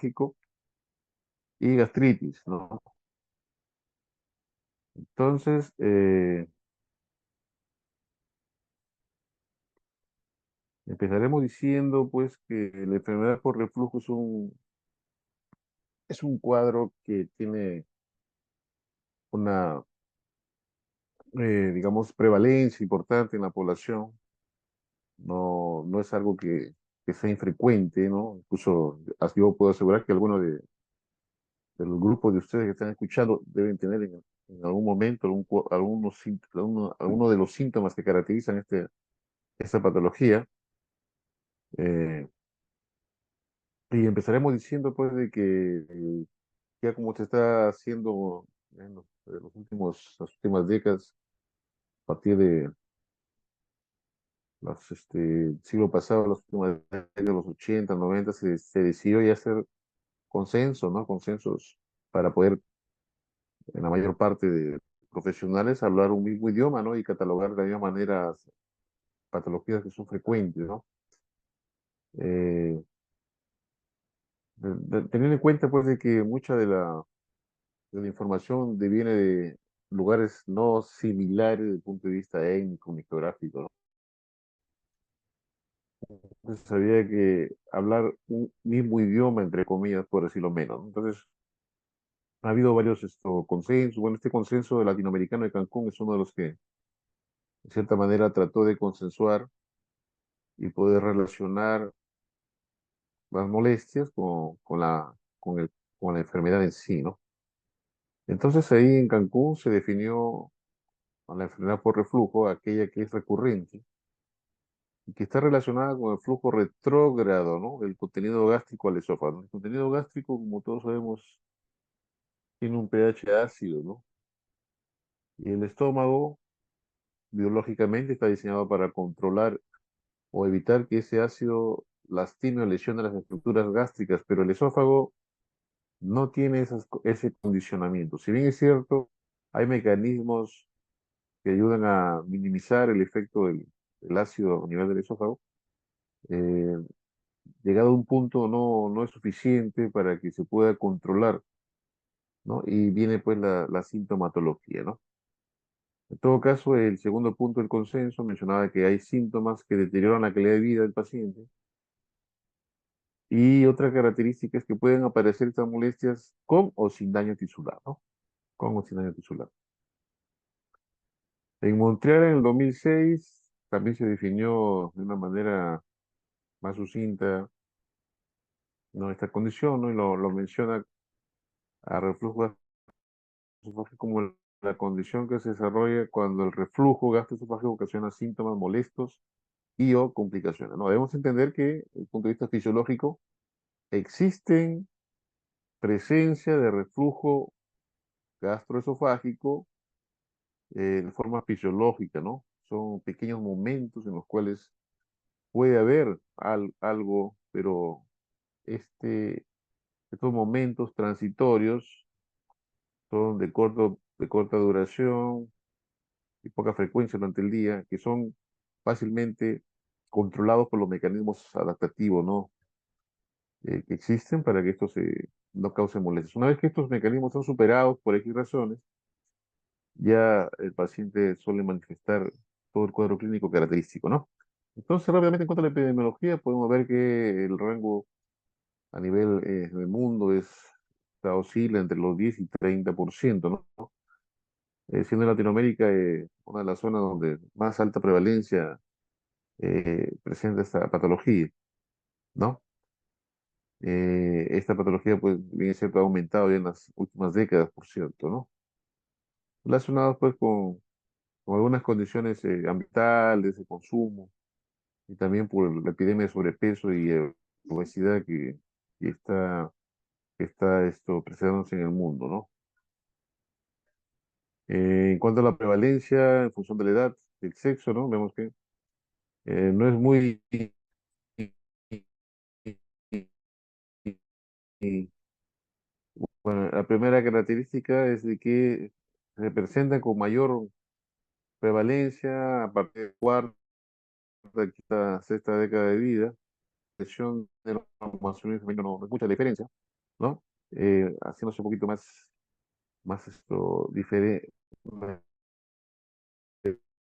esofágico y gastritis, ¿no? Entonces, empezaremos diciendo pues que la enfermedad por reflujo es un cuadro que tiene una, digamos, prevalencia importante en la población. No es algo que sea infrecuente, ¿no? Incluso así yo puedo asegurar que algunos de los grupos de ustedes que están escuchando deben tener en algún momento alguno de los síntomas que caracterizan esta patología. Eh, y empezaremos diciendo pues de que ya como se está haciendo en las últimas décadas, a partir de siglo pasado, las últimas décadas, los 80 90 se decidió ya hacer consenso, ¿no? Consensos para poder, en la mayor parte de profesionales, hablar un mismo idioma, ¿no? Y catalogar de la misma manera patologías que son frecuentes, ¿no? Eh, teniendo en cuenta, pues, de que mucha de la información viene de lugares no similares desde el punto de vista étnico ni geográfico, ¿no? Entonces había que hablar un mismo idioma, entre comillas, por decirlo menos, ¿no? Entonces, ha habido varios consensos. Bueno, este consenso latinoamericano de Cancún es uno de los que, de cierta manera, trató de consensuar y poder relacionar las molestias con la enfermedad en sí, ¿no? Entonces ahí en Cancún se definió a la enfermedad por reflujo, aquella que es recurrente y que está relacionada con el flujo retrógrado, ¿no? Del contenido gástrico al esófago. El contenido gástrico, como todos sabemos, tiene un pH ácido, ¿no? Y el estómago, biológicamente, está diseñado para controlar o evitar que ese ácido lastime o lesione las estructuras gástricas, pero el esófago no tiene ese condicionamiento. Si bien es cierto, hay mecanismos que ayudan a minimizar el efecto del ácido a nivel del esófago. eh, Llegado a un punto no es suficiente para que se pueda controlar, ¿no? Y viene pues la sintomatología, ¿no? En todo caso, el segundo punto del consenso mencionaba que hay síntomas que deterioran la calidad de vida del paciente y otra característica es que pueden aparecer estas molestias con o sin daño tisular, ¿no? Con o sin daño tisular. En Montreal en el 2006 también se definió de una manera más sucinta, ¿no? Esta condición, ¿no? Y lo menciona a reflujo gastroesofágico como la condición que se desarrolla cuando el reflujo gastroesofágico ocasiona síntomas molestos y o complicaciones, ¿no? Debemos entender que, desde el punto de vista fisiológico, existen presencia de reflujo gastroesofágico de forma fisiológica, ¿no? Son pequeños momentos en los cuales puede haber algo, pero este, estos momentos transitorios son de corta duración y poca frecuencia durante el día, que son fácilmente controlados por los mecanismos adaptativos, ¿no? Que existen para que no cause molestias. Una vez que estos mecanismos son superados por X razones, ya el paciente suele manifestar todo el cuadro clínico característico, ¿no? Entonces, rápidamente en cuanto a la epidemiología, podemos ver que el rango a nivel del mundo oscila entre los 10 y 30%, ¿no? Siendo Latinoamérica una de las zonas donde más alta prevalencia presenta esta patología, ¿no? Esta patología, pues, bien es cierto, ha aumentado ya en las últimas décadas, por cierto, ¿no? Relacionados, pues, con algunas condiciones ambientales, de consumo, y también por la epidemia de sobrepeso y obesidad que está, que está presentándose en el mundo, ¿no? En cuanto a la prevalencia, en función de la edad, del sexo, ¿no? Vemos que no es muy... Bueno, la primera característica es de que se presentan con mayor prevalencia a partir de cuarta, quinta, sexta década de vida. Lesión de los masculinos y femeninos no es mucha diferencia. ¿no? Haciéndose un poquito más una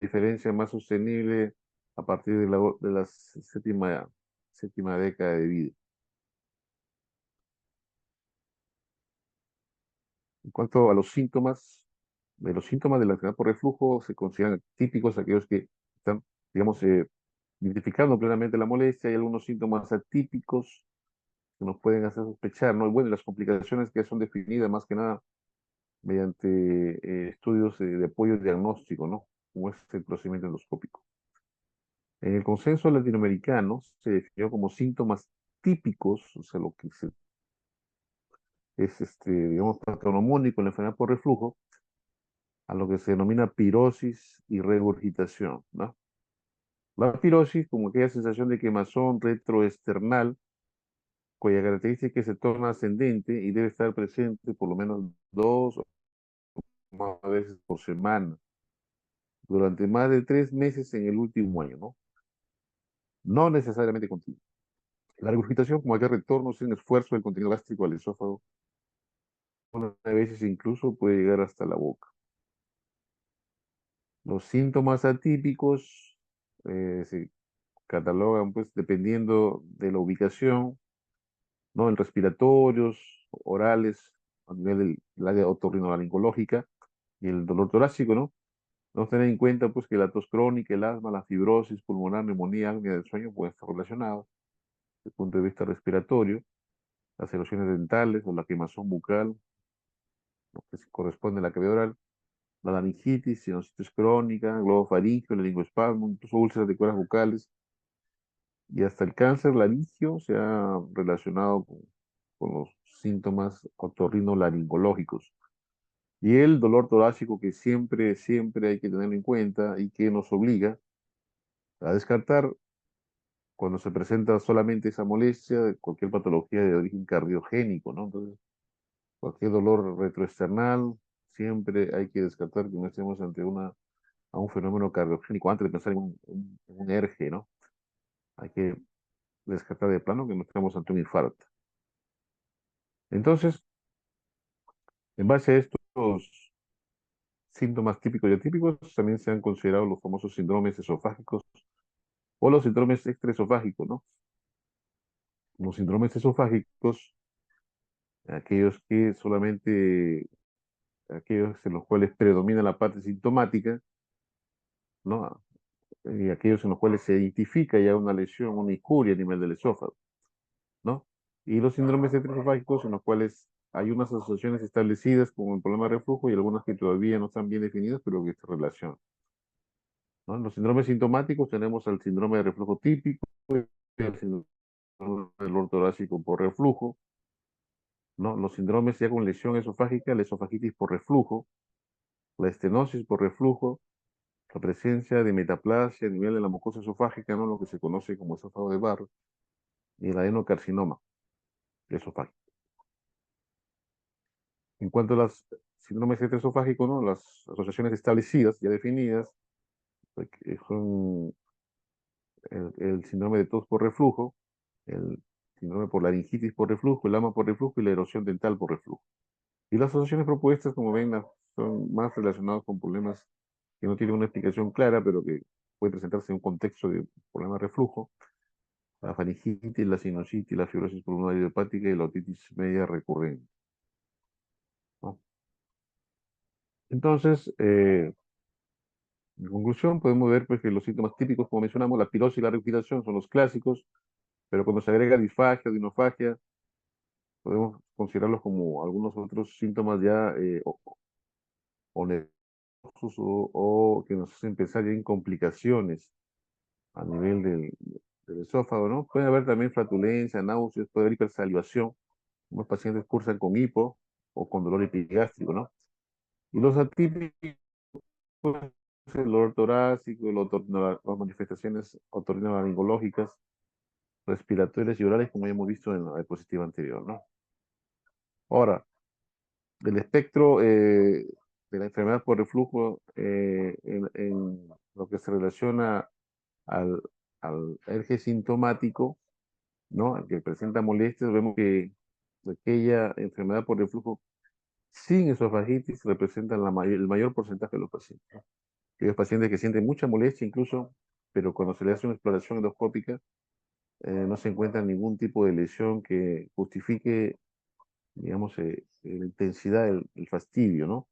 diferencia más sostenible a partir de la séptima década de vida. En cuanto a los síntomas, de la enfermedad por reflujo se consideran típicos aquellos que están, digamos, identificando plenamente la molestia. Hay algunos síntomas atípicos que nos pueden hacer sospechar, ¿no? Y bueno, las complicaciones que son definidas más que nada mediante estudios de apoyo diagnóstico, ¿no? Como es el procedimiento endoscópico. En el consenso latinoamericano se definió como síntomas típicos, o sea, lo que es, digamos, patognomónico en la enfermedad por reflujo, a lo que se denomina pirosis y regurgitación, ¿no? La pirosis, como aquella sensación de quemazón retroesternal, cuya característica es que se torna ascendente y debe estar presente por lo menos 2 o más veces por semana, durante más de 3 meses en el último año, ¿no? No necesariamente continuo. La regurgitación, como aquel retorno sin esfuerzo del contenido gástrico al esófago, unas veces incluso puede llegar hasta la boca. Los síntomas atípicos se catalogan, pues, dependiendo de la ubicación, ¿no? En respiratorios, orales, a nivel del área otorrinolaringológica y el dolor torácico, ¿no? Vamos a tener en cuenta, pues, que la tos crónica, el asma, la fibrosis pulmonar, neumonía, apnea del sueño pueden estar relacionados desde el punto de vista respiratorio, las erosiones dentales o la quemazón bucal, lo que corresponde a la cavidad oral, la laringitis, sinusitis crónica, globofaringio, el lingoespasmo, incluso úlceras de cuerdas bucales, y hasta el cáncer laringio se ha relacionado con los síntomas otorrinolaringológicos. Y el dolor torácico que siempre, siempre hay que tenerlo en cuenta y que nos obliga a descartar cuando se presenta solamente esa molestia de cualquier patología de origen cardiogénico, ¿no? Entonces, cualquier dolor retroesternal, siempre hay que descartar que no estemos ante a un fenómeno cardiogénico antes de pensar en un ERGE, ¿no? Hay que descartar de plano que no estamos ante un infarto. Entonces, en base a estos síntomas típicos y atípicos, también se han considerado los famosos síndromes esofágicos o los síndromes extraesofágicos, ¿no? Los síndromes esofágicos, aquellos que solamente, aquellos en los cuales predomina la parte sintomática, ¿no? Y aquellos en los cuales se identifica ya una lesión, una injuria a nivel del esófago, ¿no? Y los síndromes extraesofágicos en los cuales hay unas asociaciones establecidas con el problema de reflujo y algunas que todavía no están bien definidas, pero que se relacionan, ¿no? En los síndromes sintomáticos tenemos el síndrome de reflujo típico, el síndrome del dolor torácico por reflujo, ¿no? Los síndromes ya con lesión esofágica, la esofagitis por reflujo, la estenosis por reflujo, la presencia de metaplasia a nivel de la mucosa esofágica, ¿no? Lo que se conoce como esófago de barro, y el adenocarcinoma esofágico. En cuanto a los síndromes esofágicos, ¿no? Las asociaciones establecidas, ya definidas, pues, que son el síndrome de tos por reflujo, el síndrome por laringitis por reflujo, el ama por reflujo y la erosión dental por reflujo. Y las asociaciones propuestas, como ven, son más relacionadas con problemas que no tienen una explicación clara, pero que pueden presentarse en un contexto de problema de reflujo: la faringitis, la sinusitis, la fibrosis pulmonar idiopática y la otitis media recurrente, ¿no? Entonces, en conclusión, podemos ver, pues, que los síntomas típicos, como mencionamos, la pirosis y la regurgitación son los clásicos, pero cuando se agrega disfagia o dinofagia, podemos considerarlos como algunos otros síntomas ya onerosos o que nos hacen pensar ya en complicaciones a nivel del esófago, ¿no? Puede haber también flatulencia, náuseas, puede haber hipersalivación. Unos pacientes cursan con hipo o con dolor epigástrico, ¿no? Y los atípicos, el dolor torácico, las manifestaciones otorrinolaringológicas, respiratorias y orales, como ya hemos visto en la diapositiva anterior, ¿no? Ahora, del espectro de la enfermedad por reflujo en lo que se relaciona al, al eje sintomático, ¿no? Al que presenta molestias, vemos que aquella enfermedad por reflujo sin esofagitis representan el mayor porcentaje de los pacientes, ¿no? Aquellos pacientes que sienten mucha molestia incluso, pero cuando se le hace una exploración endoscópica, no se encuentra ningún tipo de lesión que justifique, digamos, la intensidad del fastidio, ¿no?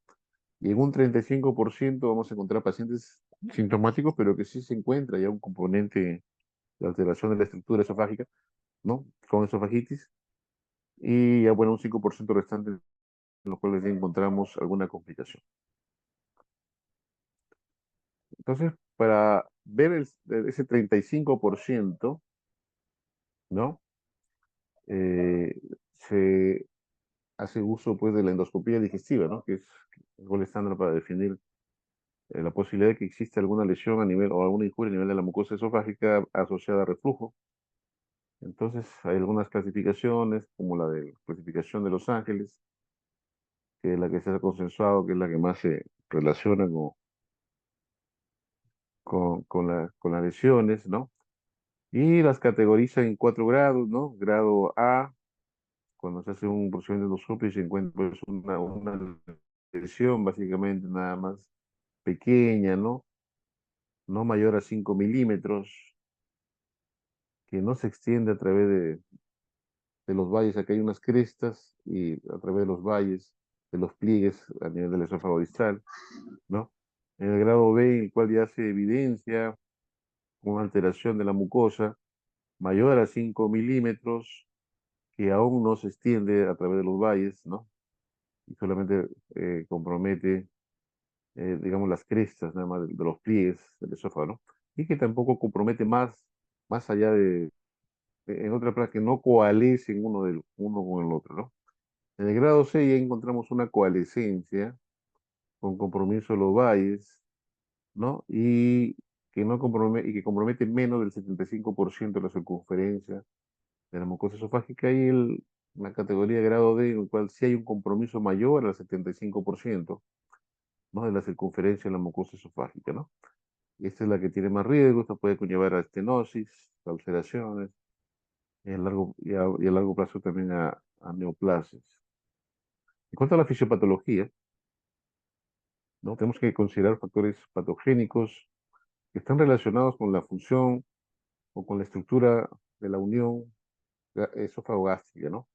Y en un 35% vamos a encontrar pacientes sintomáticos, pero que sí se encuentra ya un componente de alteración de la estructura esofágica, ¿no? Con esofagitis. Y ya, bueno, un 5% restante en los cuales ya encontramos alguna complicación. Entonces, para ver ese 35%, ¿no? Eh, se hace uso, pues, de la endoscopía digestiva, ¿no? Que es el gol estándar para definir la posibilidad de que existe alguna lesión a nivel o alguna injuria a nivel de la mucosa esofágica asociada a reflujo. Entonces, hay algunas clasificaciones, como la de clasificación de Los Ángeles, que es la que se ha consensuado, que es la que más se relaciona con las lesiones, ¿no? Y las categoriza en 4 grados, ¿no? Grado A, cuando se hace un procedimiento endoscópico y se encuentra, pues, una lesión básicamente nada más pequeña, ¿no? No mayor a 5 milímetros, que no se extiende a través de los valles. Aquí hay unas crestas y a través de los valles, de los pliegues a nivel del esófago distal, ¿no? En el grado B, en el cual ya se evidencia una alteración de la mucosa mayor a 5 milímetros, que aún no se extiende a través de los valles, ¿no? Y solamente compromete, digamos, las crestas nada más de los pliegues del esófago, ¿no? Y que tampoco compromete más allá en otra palabra, que no coalescen uno con el otro, ¿no? En el grado C ya encontramos una coalescencia con compromiso de los valles, ¿no? Y que compromete menos del 75% de la circunferencia de la mucosa esofágica, y la categoría de grado D, en el cual sí hay un compromiso mayor al 75%, ¿no? De la circunferencia de la mucosa esofágica, ¿no? Y esta es la que tiene más riesgo. Esto puede conllevar a estenosis, a ulceraciones, y a largo plazo también a neoplasias. En cuanto a la fisiopatología, ¿no? Tenemos que considerar factores patogénicos que están relacionados con la función o con la estructura de la unión esófago-gástrica, ¿no?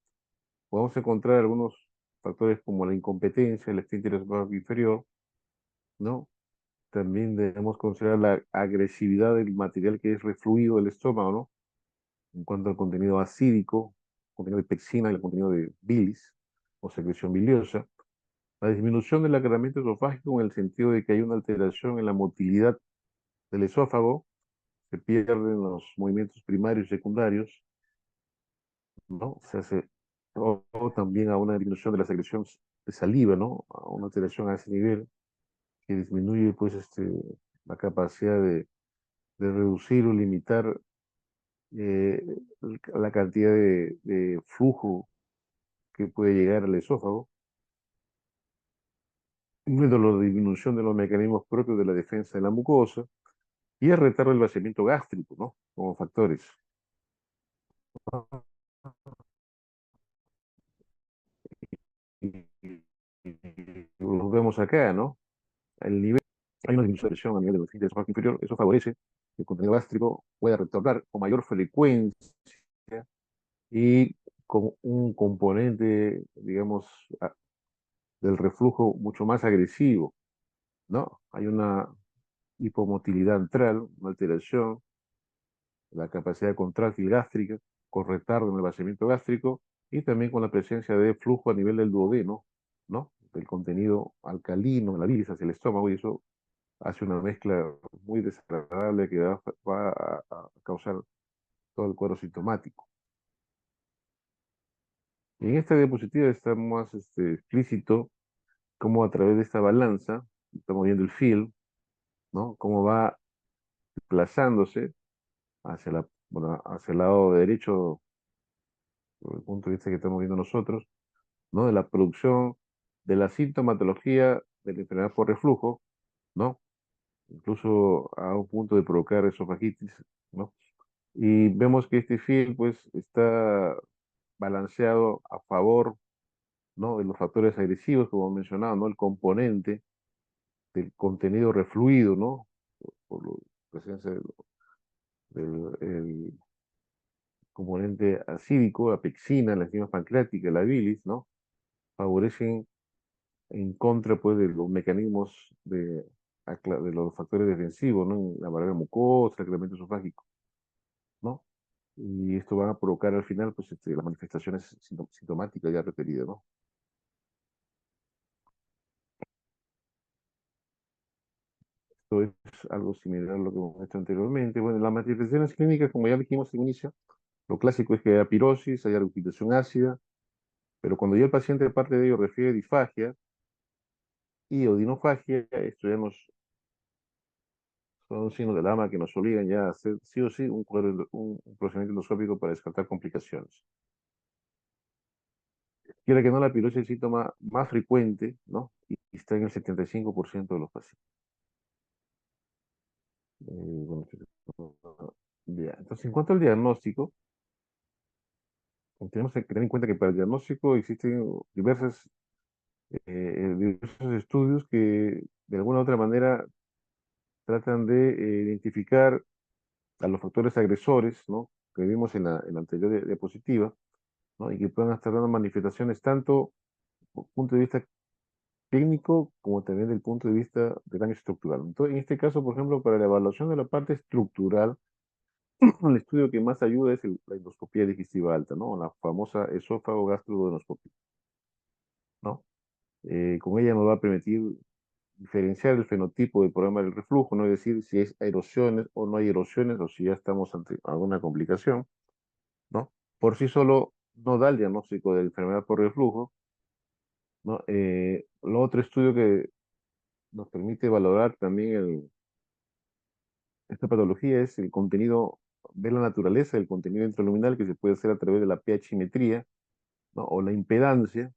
Podemos encontrar algunos factores como la incompetencia del esfínter esofágico inferior, ¿no? También debemos considerar la agresividad del material que es refluido del estómago, ¿no? En cuanto al contenido acídico, contenido de pexina y el contenido de bilis o secreción biliosa. La disminución del aclaramiento esofágico, en el sentido de que hay una alteración en la motilidad del esófago, se pierden los movimientos primarios y secundarios, ¿no? O también a una disminución de la secreción de saliva, ¿no? A una alteración a ese nivel que disminuye, pues, la capacidad de reducir o limitar eh, la cantidad de flujo que puede llegar al esófago, viendo la disminución de los mecanismos propios de la defensa de la mucosa y el retardo del vaciamiento gástrico, ¿no? Como factores. Lo vemos acá, ¿no? El nivel, hay una disminución de presión a nivel del esfínter esofágico inferior. Eso favorece que el contenido gástrico pueda retornar con mayor frecuencia y con un componente, digamos, del reflujo mucho más agresivo, ¿no? Hay una hipomotilidad antral, una alteración de la capacidad contráctil gástrica, con retardo en el vaciamiento gástrico y también con la presencia de flujo a nivel del duodeno, ¿no? Del contenido alcalino en la bilis hacia el estómago, y eso hace una mezcla muy desagradable que va a causar todo el cuadro sintomático. Y en esta diapositiva está más explícito cómo, a través de esta balanza, estamos viendo el field, ¿no? Cómo va desplazándose bueno, hacia el lado derecho, desde el punto de vista que estamos viendo nosotros, ¿no? De la producción de la sintomatología de la enfermedad por reflujo, ¿no? Incluso a un punto de provocar esofagitis, ¿no? Y vemos que este field, pues, está balanceado a favor, ¿no?, de los factores agresivos, como he mencionado, ¿no?, el componente del contenido refluido, ¿no?, por la presencia del el componente acídico, la pexina, la enzima pancreática, la bilis, ¿no?, favorecen en contra, pues, de los mecanismos de los factores defensivos, ¿no?, en la barrera mucosa, el crecimiento esofágico, ¿no? Y esto va a provocar al final, pues, las manifestaciones sintomáticas ya referidas, ¿no? Esto es algo similar a lo que hemos hecho anteriormente. Bueno, las manifestaciones clínicas, como ya dijimos al inicio, lo clásico es que haya pirosis, haya regurgitación ácida, pero cuando ya el paciente, aparte de ello, refiere disfagia y odinofagia, esto ya son signos de alarma que nos obligan ya a hacer sí o sí un procedimiento endoscópico para descartar complicaciones. Quiera que no, la pirosis es el síntoma más frecuente, ¿no? Y está en el 75% de los pacientes. Bueno, ya. Entonces, en cuanto al diagnóstico, tenemos que tener en cuenta que para el diagnóstico existen diversos estudios que de alguna u otra manera tratan de identificar a los factores agresores, ¿no?, que vimos en la anterior diapositiva, ¿no?, y que puedan estar dando manifestaciones tanto desde el punto de vista clínico como también desde el punto de vista del daño estructural. Entonces, en este caso, por ejemplo, para la evaluación de la parte estructural, el estudio que más ayuda es la endoscopía digestiva alta, ¿no?, la famosa esófago gastroduodenoscopia, ¿no? Con ella nos va a permitir diferenciar el fenotipo del problema del reflujo, no es decir, si es erosiones o no hay erosiones o si ya estamos ante alguna complicación, ¿no? Por sí solo no da el diagnóstico de enfermedad por reflujo, ¿no? Lo otro estudio que nos permite valorar también esta patología es el contenido, ver la naturaleza del contenido intraluminal que se puede hacer a través de la pH-metría, ¿no?, o la impedancia,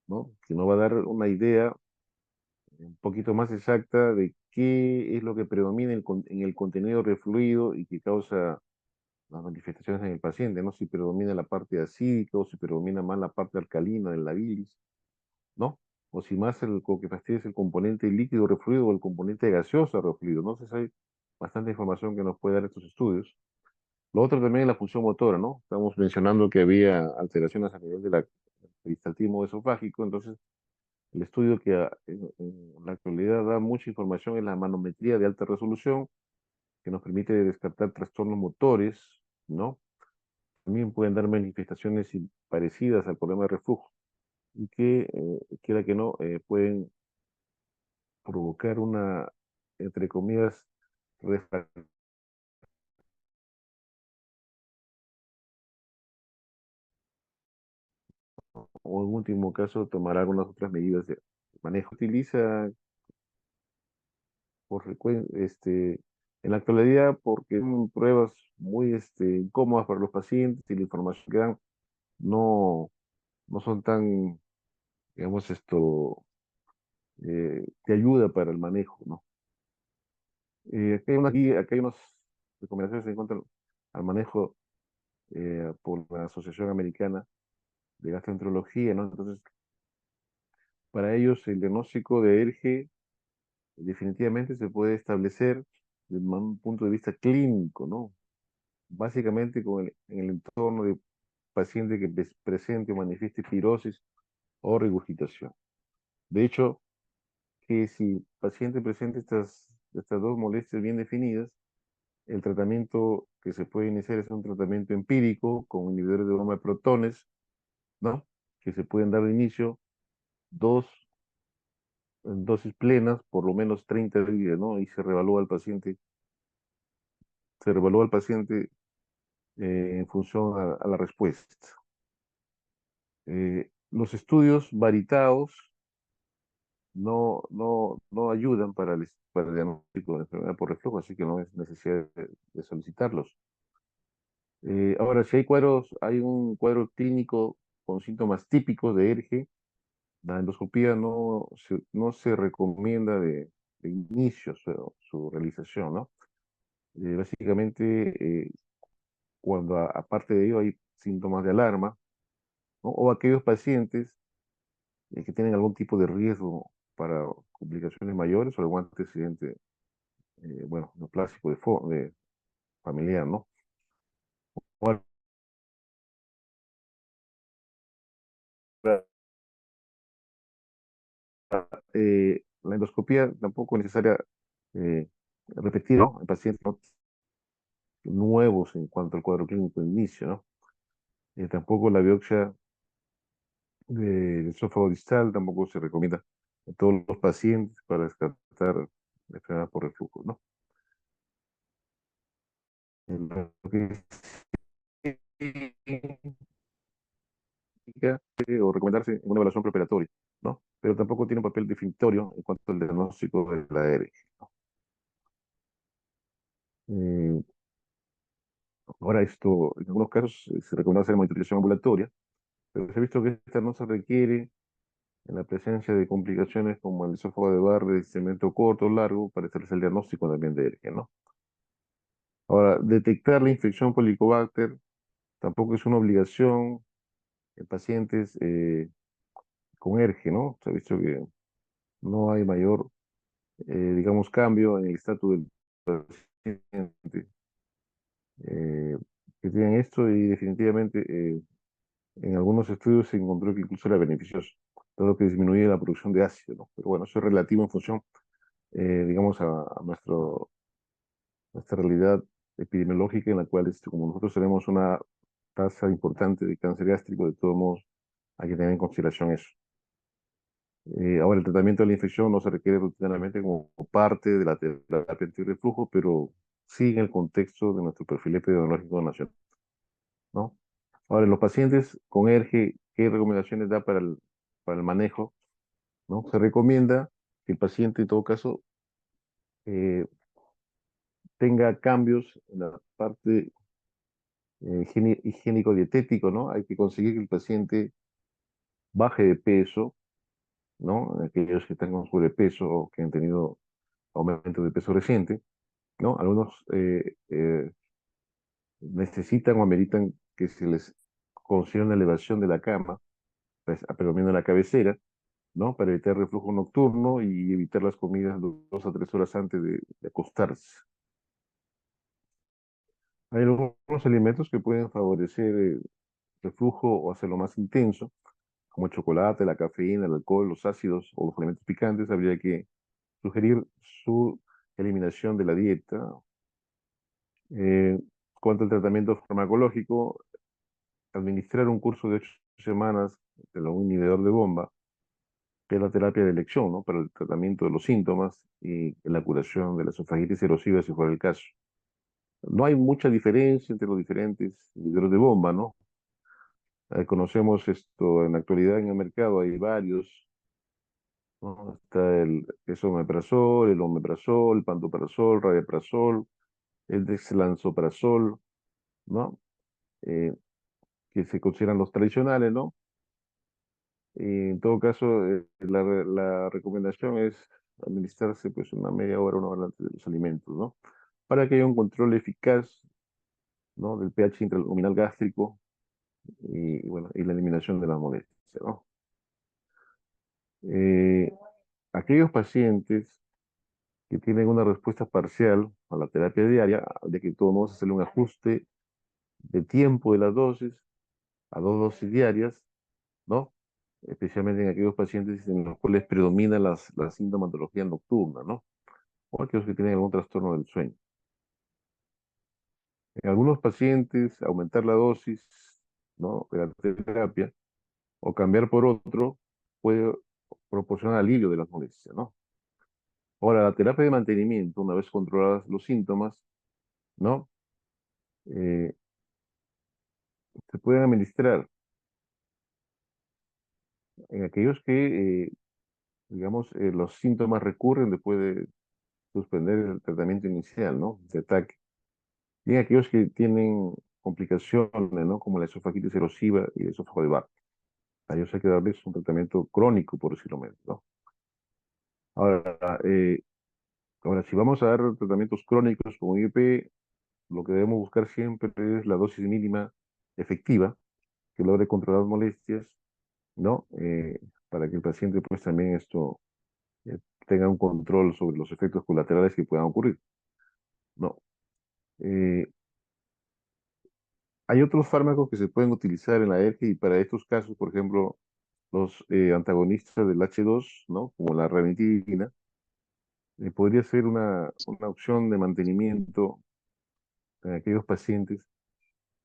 ¿no?, que nos va a dar una idea un poquito más exacta de qué es lo que predomina en el contenido refluido y que causa las manifestaciones en el paciente, ¿no? Si predomina la parte acídica o si predomina más la parte alcalina de la bilis, ¿no? O si más lo que fastidia es el componente líquido refluido o el componente gaseoso refluido, ¿no? Entonces hay bastante información que nos puede dar estos estudios. Lo otro también es la función motora, ¿no? Estamos mencionando que había alteraciones a nivel del peristaltismo esofágico, entonces el estudio que en la actualidad da mucha información es la manometría de alta resolución, que nos permite descartar trastornos motores, ¿no? También pueden dar manifestaciones parecidas al problema de reflujo y que, quiera que no, pueden provocar una, entre comillas, refracción, o en último caso tomar algunas otras medidas de manejo. Utiliza en la actualidad porque son pruebas muy incómodas para los pacientes y la información que dan no, no son tan, digamos, que ayuda para el manejo, ¿no? Aquí hay unas recomendaciones en cuanto al manejo por la Asociación Americana de Gastroenterología, ¿no? Entonces, para ellos el diagnóstico de ERGE definitivamente se puede establecer desde un punto de vista clínico, ¿no? Básicamente en el entorno de paciente que presente o manifieste pirosis o regurgitación. De hecho, que si el paciente presenta estas dos molestias bien definidas, el tratamiento que se puede iniciar es un tratamiento empírico con inhibidores de broma de protones, ¿no? Que se pueden dar de inicio dos en dosis plenas, por lo menos 30 días, ¿no? Y se revalúa al paciente en función a la respuesta. Los estudios varitados no ayudan para el diagnóstico de enfermedad por reflujo, así que no es necesidad de solicitarlos. Ahora, si hay un cuadro clínico con síntomas típicos de ERGE, la endoscopía no se recomienda de inicio su realización, ¿no? Básicamente, cuando aparte de ello hay síntomas de alarma, ¿no? O aquellos pacientes que tienen algún tipo de riesgo para complicaciones mayores o algún antecedente, bueno, neoplásico de familiar, ¿no? Ahora, la endoscopía tampoco es necesaria repetir, ¿no? En pacientes, ¿no?, nuevos en cuanto al cuadro clínico de inicio, ¿no? Tampoco la biopsia del esófago distal tampoco se recomienda a todos los pacientes para descartar la enfermedad por reflujo, ¿no? Lo que sí o recomendarse en una evaluación preoperatoria, ¿no? Pero tampoco tiene un papel definitorio en cuanto al diagnóstico de la ERG. Eh, Ahora esto, en algunos casos se recomienda hacer monitorización ambulatoria, pero se ha visto que esta no se requiere en la presencia de complicaciones como el esófago de Barrett, segmento corto o largo, para hacerse el diagnóstico también de ERG, ¿no? Ahora, detectar la infección por Helicobacter tampoco es una obligación en pacientes con ERG, ¿no? Se ha visto que no hay mayor, digamos, cambio en el estatus del paciente que tienen esto y definitivamente en algunos estudios se encontró que incluso era beneficioso, dado que disminuye la producción de ácido, ¿no? Pero bueno, eso es relativo en función, digamos, a nuestra realidad epidemiológica en la cual, como nosotros tenemos una tasa importante de cáncer gástrico, de todos modos, hay que tener en consideración eso. Ahora, el tratamiento de la infección no se requiere rutinariamente como parte de la terapia antirreflujo, pero sí en el contexto de nuestro perfil epidemiológico nacional, ¿no? Ahora, en los pacientes con ERG, ¿qué recomendaciones da para el manejo? ¿No? Se recomienda que el paciente, en todo caso, eh, tenga cambios en la parte higiénico-dietético, ¿no? Hay que conseguir que el paciente baje de peso, ¿no? Aquellos que tengan sobrepeso o que han tenido aumento de peso reciente, ¿no? Algunos necesitan o ameritan que se les consiga una elevación de la cama, pues, predominando la cabecera, ¿no? Para evitar reflujo nocturno y evitar las comidas 2 a 3 horas antes de acostarse. Hay algunos alimentos que pueden favorecer el reflujo o hacerlo más intenso, como el chocolate, la cafeína, el alcohol, los ácidos o los alimentos picantes. Habría que sugerir su eliminación de la dieta. Eh, Cuanto al tratamiento farmacológico, administrar un curso de 8 semanas de un inhibidor de bomba, que es la terapia de elección, ¿no? Para el tratamiento de los síntomas y la curación de la esofagitis erosiva, si fuera el caso. No hay mucha diferencia entre los diferentes inhibidores de bomba, ¿no? Conocemos esto en la actualidad en el mercado, hay varios, ¿no? Está el esomeprazol, el omeprazol, el pantoprazol, rabeprazol, el dexlansoprazol, ¿no? Eh, que se consideran los tradicionales, ¿no? Y en todo caso, la recomendación es administrarse pues una media hora, 1 hora antes de los alimentos, ¿no? Para que haya un control eficaz, ¿no?, del pH intraluminal gástrico bueno, y la eliminación de las molestias, ¿no? Eh, Aquellos pacientes que tienen una respuesta parcial a la terapia diaria, de que todos modos hacerle un ajuste de tiempo de las dosis a 2 dosis diarias, ¿no? Especialmente en aquellos pacientes en los cuales predomina la sintomatología nocturna, ¿no? O aquellos que tienen algún trastorno del sueño. En algunos pacientes, aumentar la dosis, ¿no?, de la terapia o cambiar por otro puede proporcionar alivio de las molestias, ¿no? Ahora, la terapia de mantenimiento, una vez controlados los síntomas, ¿no? Eh, Se pueden administrar en aquellos que, digamos, los síntomas recurren después de suspender el tratamiento inicial, ¿no?, de ataque. Y en aquellos que tienen complicaciones, ¿no?, como la esofagitis erosiva y el esófago de Barrett. A ellos hay que darles un tratamiento crónico, por decirlo menos, ¿no? Ahora, si vamos a dar tratamientos crónicos como IEP, lo que debemos buscar siempre es la dosis mínima efectiva, que logre controlar las molestias, ¿no? Para que el paciente pues también esto eh, tenga un control sobre los efectos colaterales que puedan ocurrir, ¿no? Eh, Hay otros fármacos que se pueden utilizar en la alergia y para estos casos, por ejemplo, los antagonistas del H2, ¿no? Como la ranitidina, podría ser una opción de mantenimiento en aquellos pacientes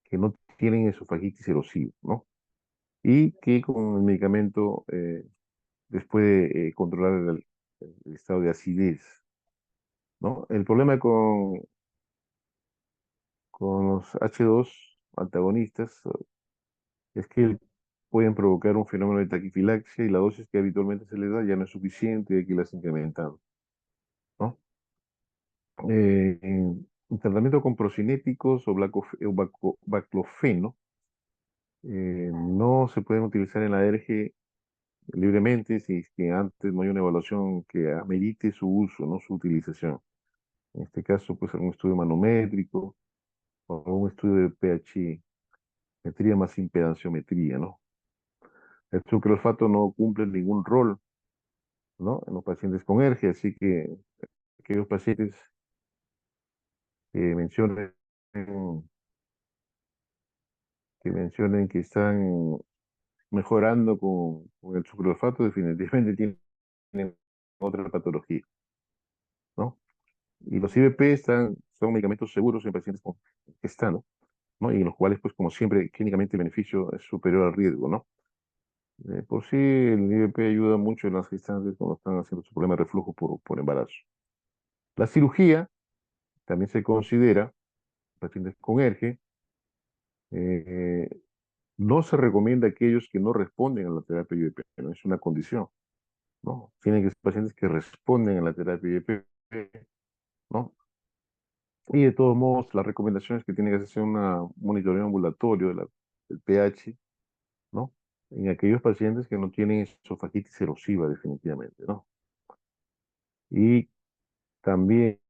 que no tienen esofagitis erosiva, ¿no? Y que con el medicamento les puede controlar el estado de acidez, ¿no? El problema con los H2 antagonistas es que pueden provocar un fenómeno de taquifilaxia y la dosis que habitualmente se les da ya no es suficiente y hay que irlas incrementando, ¿no? En tratamiento con procinéticos o baclofeno no se pueden utilizar en la alergia libremente si es que antes no hay una evaluación que amerite su uso, no su utilización. En este caso, pues algún estudio manométrico o algún estudio de pH metría más impedanciometría, ¿no? El sucroalfato no cumple ningún rol, ¿no? En los pacientes con alergia, así que aquellos pacientes que mencionen que están mejorando con el sucroalfato, definitivamente tienen otra patología, ¿no? Y los IBP son medicamentos seguros en pacientes con gestano, ¿no? Y en los cuales, pues, como siempre, clínicamente el beneficio es superior al riesgo, ¿no? Por sí, el IBP ayuda mucho en las gestantes cuando están haciendo su problema de reflujo por embarazo. La cirugía también se considera en pacientes con ERGE. eh, no se recomienda a aquellos que no responden a la terapia IBP, no es una condición, ¿no? Tienen que ser pacientes que responden a la terapia IBP, ¿no? Y de todos modos, la recomendación es que tiene que hacerse un monitoreo ambulatorio del pH, ¿no? En aquellos pacientes que no tienen esofagitis erosiva, definitivamente, ¿no? Y también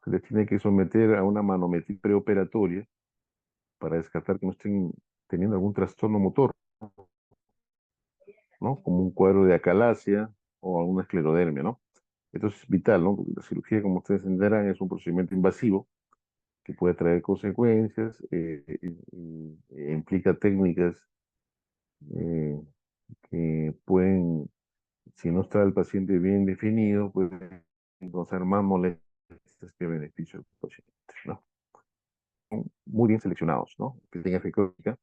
se les tiene que someter a una manometría preoperatoria para descartar que no estén teniendo algún trastorno motor, ¿no? Como un cuadro de acalasia o alguna esclerodermia, ¿no? Esto es vital, ¿no? Porque la cirugía, como ustedes entenderán, es un procedimiento invasivo que puede traer consecuencias, implica técnicas eh, que pueden, si no está el paciente bien definido, pueden causar más molestias que beneficios al paciente, ¿no? Son muy bien seleccionados, ¿no? Pequeña frecuencia,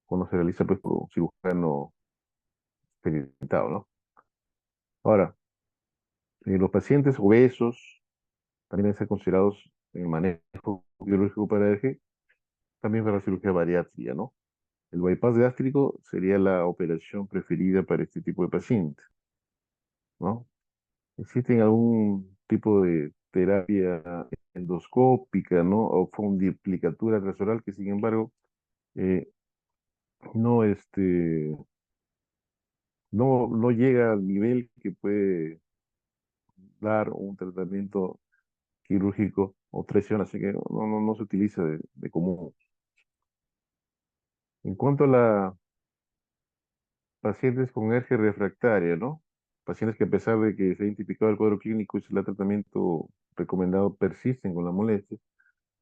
cuando se realiza pues, por un cirujano experimentado, ¿no? Ahora, los pacientes obesos también deben ser considerados en el manejo biológico para ERG, también para la cirugía bariátrica, ¿no? El bypass gástrico sería la operación preferida para este tipo de pacientes, ¿no? ¿Existen algún tipo de terapia endoscópica, ¿no? O fundiplicatura trasoral que, sin embargo, eh, no, no llega al nivel que puede dar un tratamiento quirúrgico o traición, así que no se utiliza de común. En cuanto a la pacientes con alergia refractaria, ¿no? Pacientes que a pesar de que se ha identificado el cuadro clínico y se le da tratamiento recomendado, persisten con la molestia.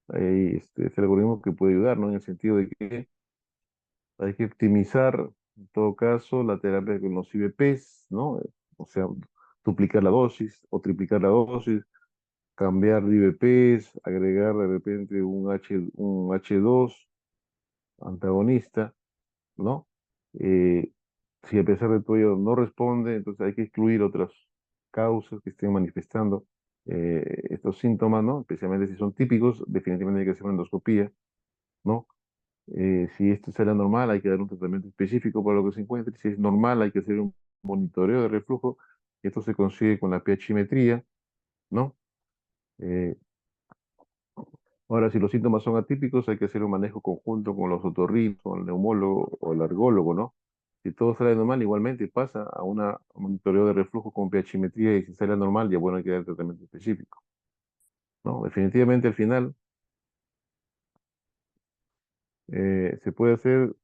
Ahí es el algoritmo que puede ayudar, ¿no? En el sentido de que hay que optimizar, en todo caso, la terapia con los IVPs, ¿no? O sea, duplicar la dosis o triplicar la dosis, cambiar de IVPs, agregar de repente un H2 antagonista, ¿no? Eh, si a pesar de todo ello no responde, entonces hay que excluir otras causas que estén manifestando estos síntomas, ¿no? Especialmente si son típicos, definitivamente hay que hacer una endoscopía, ¿no? Si esto será normal, hay que dar un tratamiento específico para lo que se encuentre. Si es normal, hay que hacer un monitoreo de reflujo. Esto se consigue con la pHimetría, ¿no? Eh, Ahora, si los síntomas son atípicos, hay que hacer un manejo conjunto con los otorrinos, con el neumólogo o el alergólogo, ¿no? Si todo sale normal, igualmente pasa a un monitoreo de reflujo con pHimetría y si sale normal, ya bueno, hay que dar tratamiento específico, ¿no? Definitivamente al final, Se puede hacer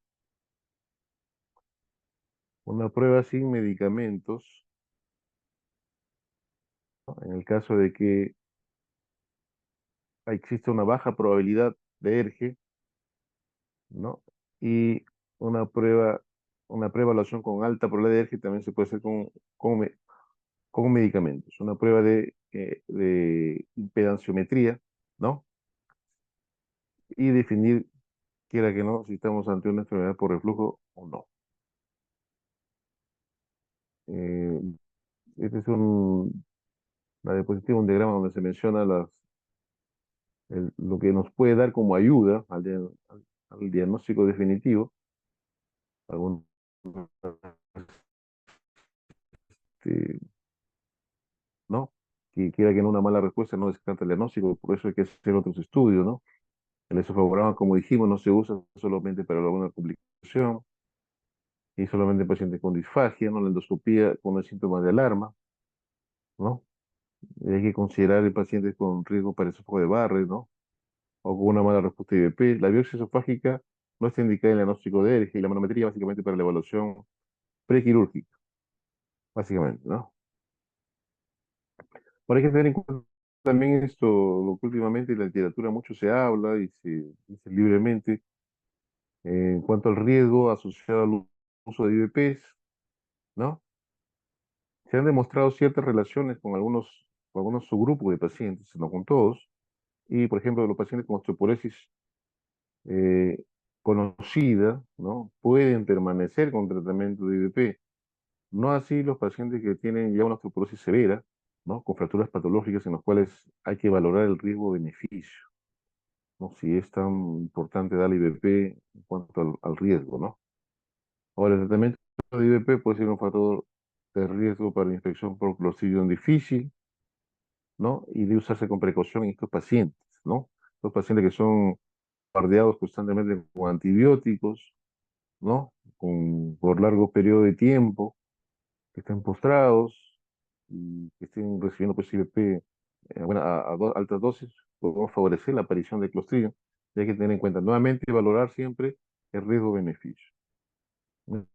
una prueba sin medicamentos, ¿no? En el caso de que existe una baja probabilidad de ERGE, ¿no? Y una prueba, una preevaluación con alta probabilidad de ERGE también se puede hacer con medicamentos. Una prueba de impedanciometría, ¿no? Y definir, quiera que no, si estamos ante una enfermedad por reflujo o no. Eh, este es una diapositiva, un diagrama donde se menciona lo que nos puede dar como ayuda al diagnóstico definitivo. Algún, este, ¿no? Que quiera que no, una mala respuesta no descarta el diagnóstico, por eso hay que hacer otros estudios, ¿no? El esofagograma, como dijimos, no se usa solamente para alguna complicación y solamente en pacientes con disfagia, ¿no? La endoscopía con los síntomas de alarma, ¿no? Y hay que considerar en pacientes con riesgo para esófago de Barrett, ¿no? O con una mala respuesta IBP. La biopsia esofágica no está indicada en el diagnóstico de ERGE y la manometría básicamente para la evaluación prequirúrgica, básicamente, ¿no? Pero hay que tener en cuenta también esto, lo que últimamente en la literatura mucho se habla y se dice libremente en cuanto al riesgo asociado al uso de IVPs, ¿no? Se han demostrado ciertas relaciones con algunos subgrupos de pacientes, no con todos, y por ejemplo los pacientes con osteoporosis eh, conocida, ¿no? Pueden permanecer con tratamiento de IVP, no así los pacientes que tienen ya una osteoporosis severa, ¿no? Con fracturas patológicas en las cuales hay que valorar el riesgo-beneficio, ¿no? Si es tan importante dar IVP en cuanto al riesgo, ¿no? Ahora, el tratamiento de IVP puede ser un factor de riesgo para infección por Clostridium difícil, ¿no? Y de usarse con precaución en estos pacientes, ¿no? Los pacientes que son bombardeados constantemente con antibióticos, ¿no? Por largo periodo de tiempo, que estén postrados y que estén recibiendo pues IVP bueno, altas dosis, podemos favorecer la aparición de Clostridium. Y hay que tener en cuenta nuevamente y valorar siempre el riesgo-beneficio. ¿No?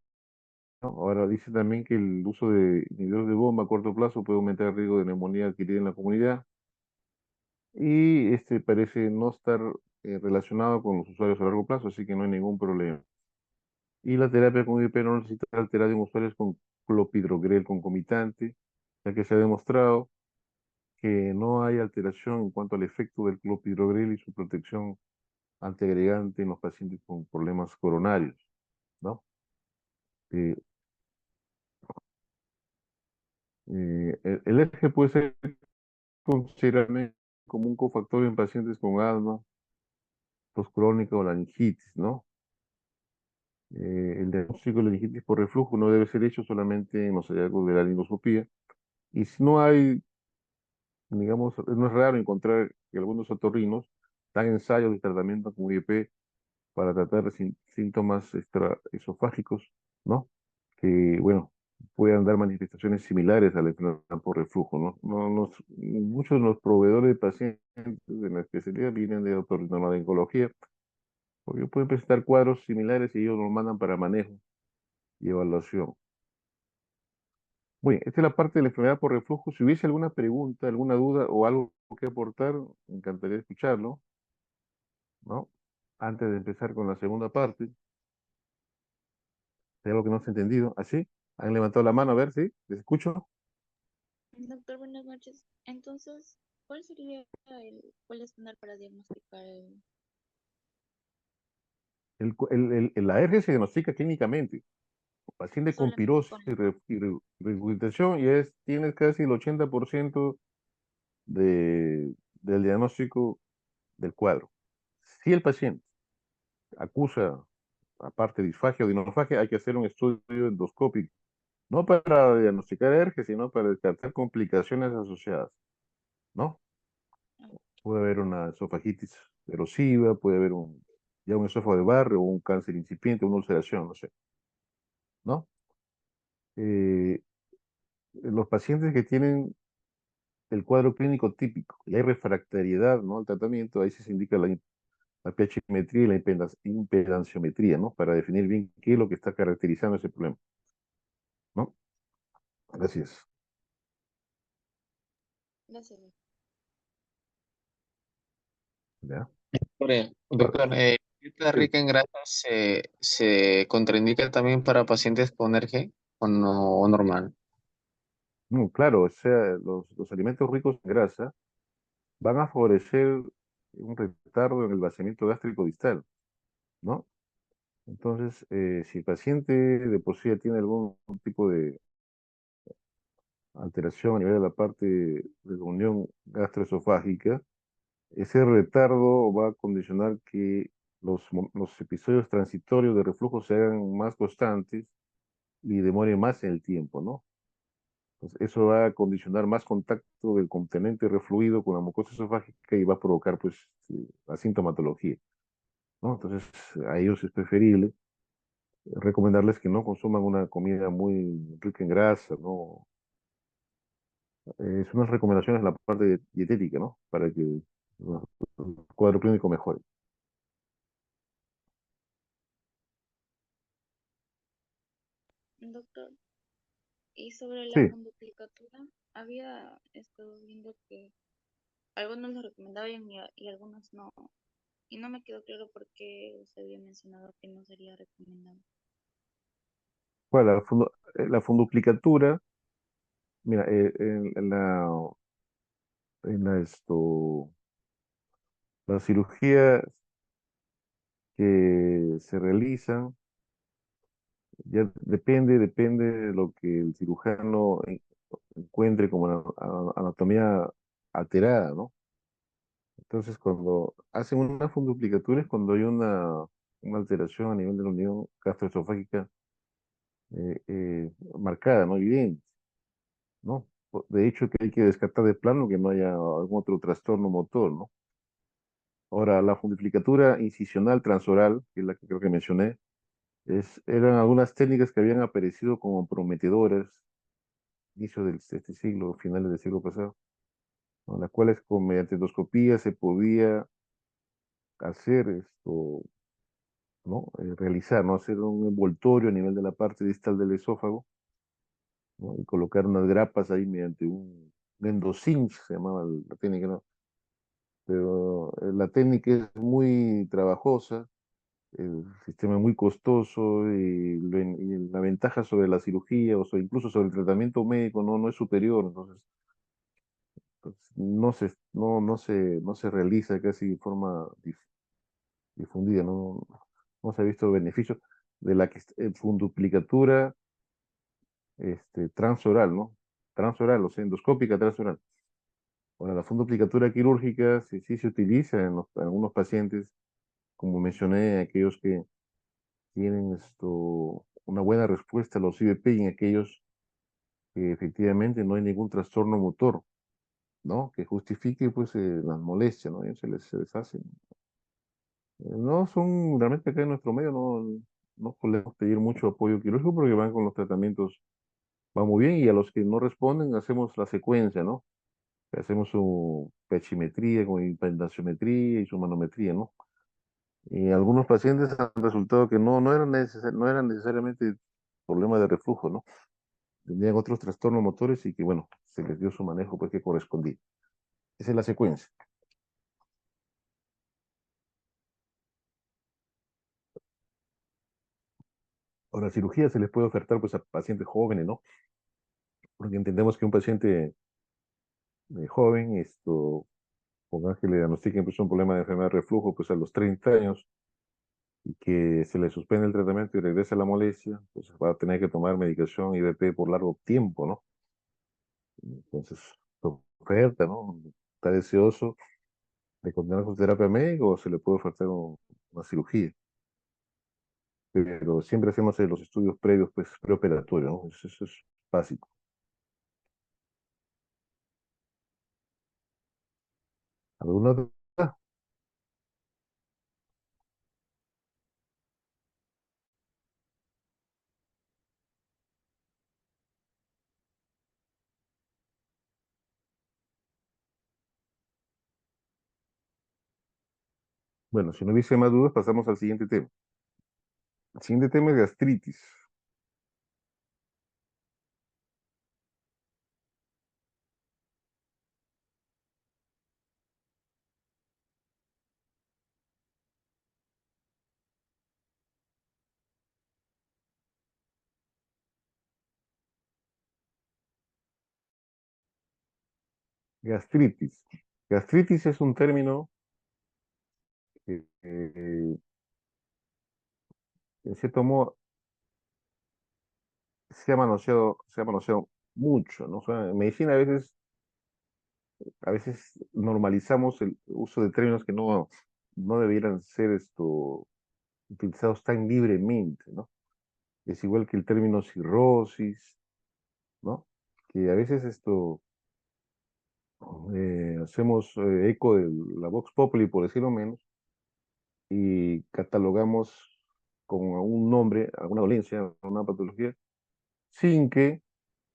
Ahora dice también que el uso de inhibidores de bomba a corto plazo puede aumentar el riesgo de neumonía adquirida en la comunidad y este parece no estar relacionado con los usuarios a largo plazo, así que no hay ningún problema. Y la terapia con IP no necesita alterar en usuarios con clopidogrel concomitante, ya que se ha demostrado que no hay alteración en cuanto al efecto del clopidogrel y su protección antiagregante en los pacientes con problemas coronarios, ¿no? Eh, el ERGE puede ser considerado como un cofactor en pacientes con asma postcrónica o laringitis, ¿no? El diagnóstico de laringitis por reflujo no debe ser hecho solamente en los hallazgos de la laringoscopía. Y si no hay, digamos, no es raro encontrar que algunos otorrinos dan ensayos de tratamiento con IEP para tratar de síntomas extraesofágicos, ¿no? Que, bueno, puedan dar manifestaciones similares a la enfermedad por reflujo, ¿no? Muchos de los proveedores de pacientes de la especialidad vienen de otorrinolaringología, porque pueden presentar cuadros similares y ellos los mandan para manejo y evaluación. Bueno, esta es la parte de la enfermedad por reflujo. Si hubiese alguna pregunta, alguna duda o algo que aportar, me encantaría escucharlo, ¿no? Antes de empezar con la segunda parte, hay algo que no se ha entendido. ¿Así? ¿Han levantado la mano? A ver, ¿sí? ¿Les escucho? Doctor, buenas noches. Entonces, cuál estándar para diagnosticar La hernia se diagnostica clínicamente. Paciente con solamente pirosis con y regurgitación y tienes casi el 80% del diagnóstico del cuadro. Si el paciente acusa, aparte de disfagia o dinofagia, hay que hacer un estudio endoscópico, no para diagnosticar ERGE, sino para descartar complicaciones asociadas, ¿no? Puede haber una esofagitis erosiva, puede haber ya un esófago de Barre o un cáncer incipiente, una ulceración, no sé, ¿no? Eh, los pacientes que tienen el cuadro clínico típico y hay refractariedad, ¿no? Al tratamiento, ahí sí se indica la la pH-metría y la impedanciometría, ¿no? Para definir bien qué es lo que está caracterizando ese problema, ¿no? Gracias. Gracias. ¿Ya? Ahora, Doctor, dieta sí. rica en grasas se contraindica también para pacientes con RG o no o normal. Claro, o sea, los alimentos ricos en grasa van a favorecer un retardo en el vaciamiento gástrico distal, ¿no? Entonces, si el paciente de por sí ya tiene algún tipo de alteración a nivel de la parte de la unión gastroesofágica, ese retardo va a condicionar que los episodios transitorios de reflujo se hagan más constantes y demoren más en el tiempo, ¿no? Entonces, eso va a condicionar más contacto del contenente refluido con la mucosa esofágica y va a provocar, pues, la sintomatología, ¿no? Entonces, a ellos es preferible recomendarles que no consuman una comida muy rica en grasa, ¿no? Son unas recomendaciones en la parte dietética, ¿no? Para que el cuadro clínico mejore. Doctor, y sobre la Sí, fundoplicatura, había estado viendo que algunos lo recomendaban y algunos no. Y no me quedó claro por qué usted había mencionado que no sería recomendable. bueno, la funduplicatura, mira, las cirugías que se realizan, ya depende de lo que el cirujano encuentre como anatomía alterada, ¿no? Entonces, cuando hacen una funduplicatura es cuando hay una alteración a nivel de la unión gastroesofágica marcada, ¿no? Evidente, ¿no? De hecho, que hay que descartar de plano que no haya algún otro trastorno motor, ¿no? Ahora, la fundiplicatura incisional transoral, que es la que creo que mencioné, eran algunas técnicas que habían aparecido como prometedoras inicio de este siglo, finales del siglo pasado, ¿no? Las cuales mediante endoscopía se podía hacer esto, ¿no? Realizar, ¿no? Hacer un envoltorio a nivel de la parte distal del esófago, ¿no? Y colocar unas grapas ahí mediante un endocinch, se llamaba la técnica, ¿no? Pero la técnica es muy trabajosa, el sistema es muy costoso y la ventaja sobre la cirugía incluso sobre el tratamiento médico no es superior, entonces no se realiza casi de forma difundida, no se ha visto beneficio de la funduplicatura transoral, ¿no? Transoral, o sea, endoscópica transoral. Ahora, la funduplicatura quirúrgica sí se utiliza en algunos pacientes, como mencioné, aquellos que tienen una buena respuesta a los IVP y en aquellos que efectivamente no hay ningún trastorno motor, ¿no? Que justifique pues las molestias, ¿no? Y se les hace. No son, realmente acá en nuestro medio no podemos pedir mucho apoyo quirúrgico porque van con los tratamientos, va muy bien y a los que no responden hacemos la secuencia, ¿no? Hacemos su pechimetría con impedanciometría y su manometría, ¿no? Y algunos pacientes han resultado que no eran necesariamente problemas de reflujo, ¿no? Tenían otros trastornos motores y que, bueno, se les dio su manejo pues que correspondía. Esa es la secuencia. Ahora, cirugía se les puede ofertar pues a pacientes jóvenes, ¿no? Porque entendemos que un paciente joven, pongan que le diagnostiquen pues, un problema de enfermedad de reflujo pues a los 30 años y que se le suspende el tratamiento y regresa a la molestia, pues va a tener que tomar medicación IVP por largo tiempo, ¿no? Entonces, su oferta, ¿no? Está deseoso de continuar con terapia médica o se le puede ofertar una cirugía. Pero siempre hacemos los estudios previos, pues, preoperatorios, ¿no? Eso es básico. ¿Alguna duda? Bueno, si no hubiese más dudas, pasamos al siguiente tema. El siguiente tema es gastritis. Gastritis. Gastritis es un término que, en cierto modo, se ha manoseado mucho, ¿no? O sea, en medicina a veces normalizamos el uso de términos que no debieran ser utilizados tan libremente, ¿no? Es igual que el término cirrosis, ¿no? Que a veces hacemos eco de la Vox Populi, por decirlo menos, y catalogamos con un nombre, alguna dolencia, una patología, sin que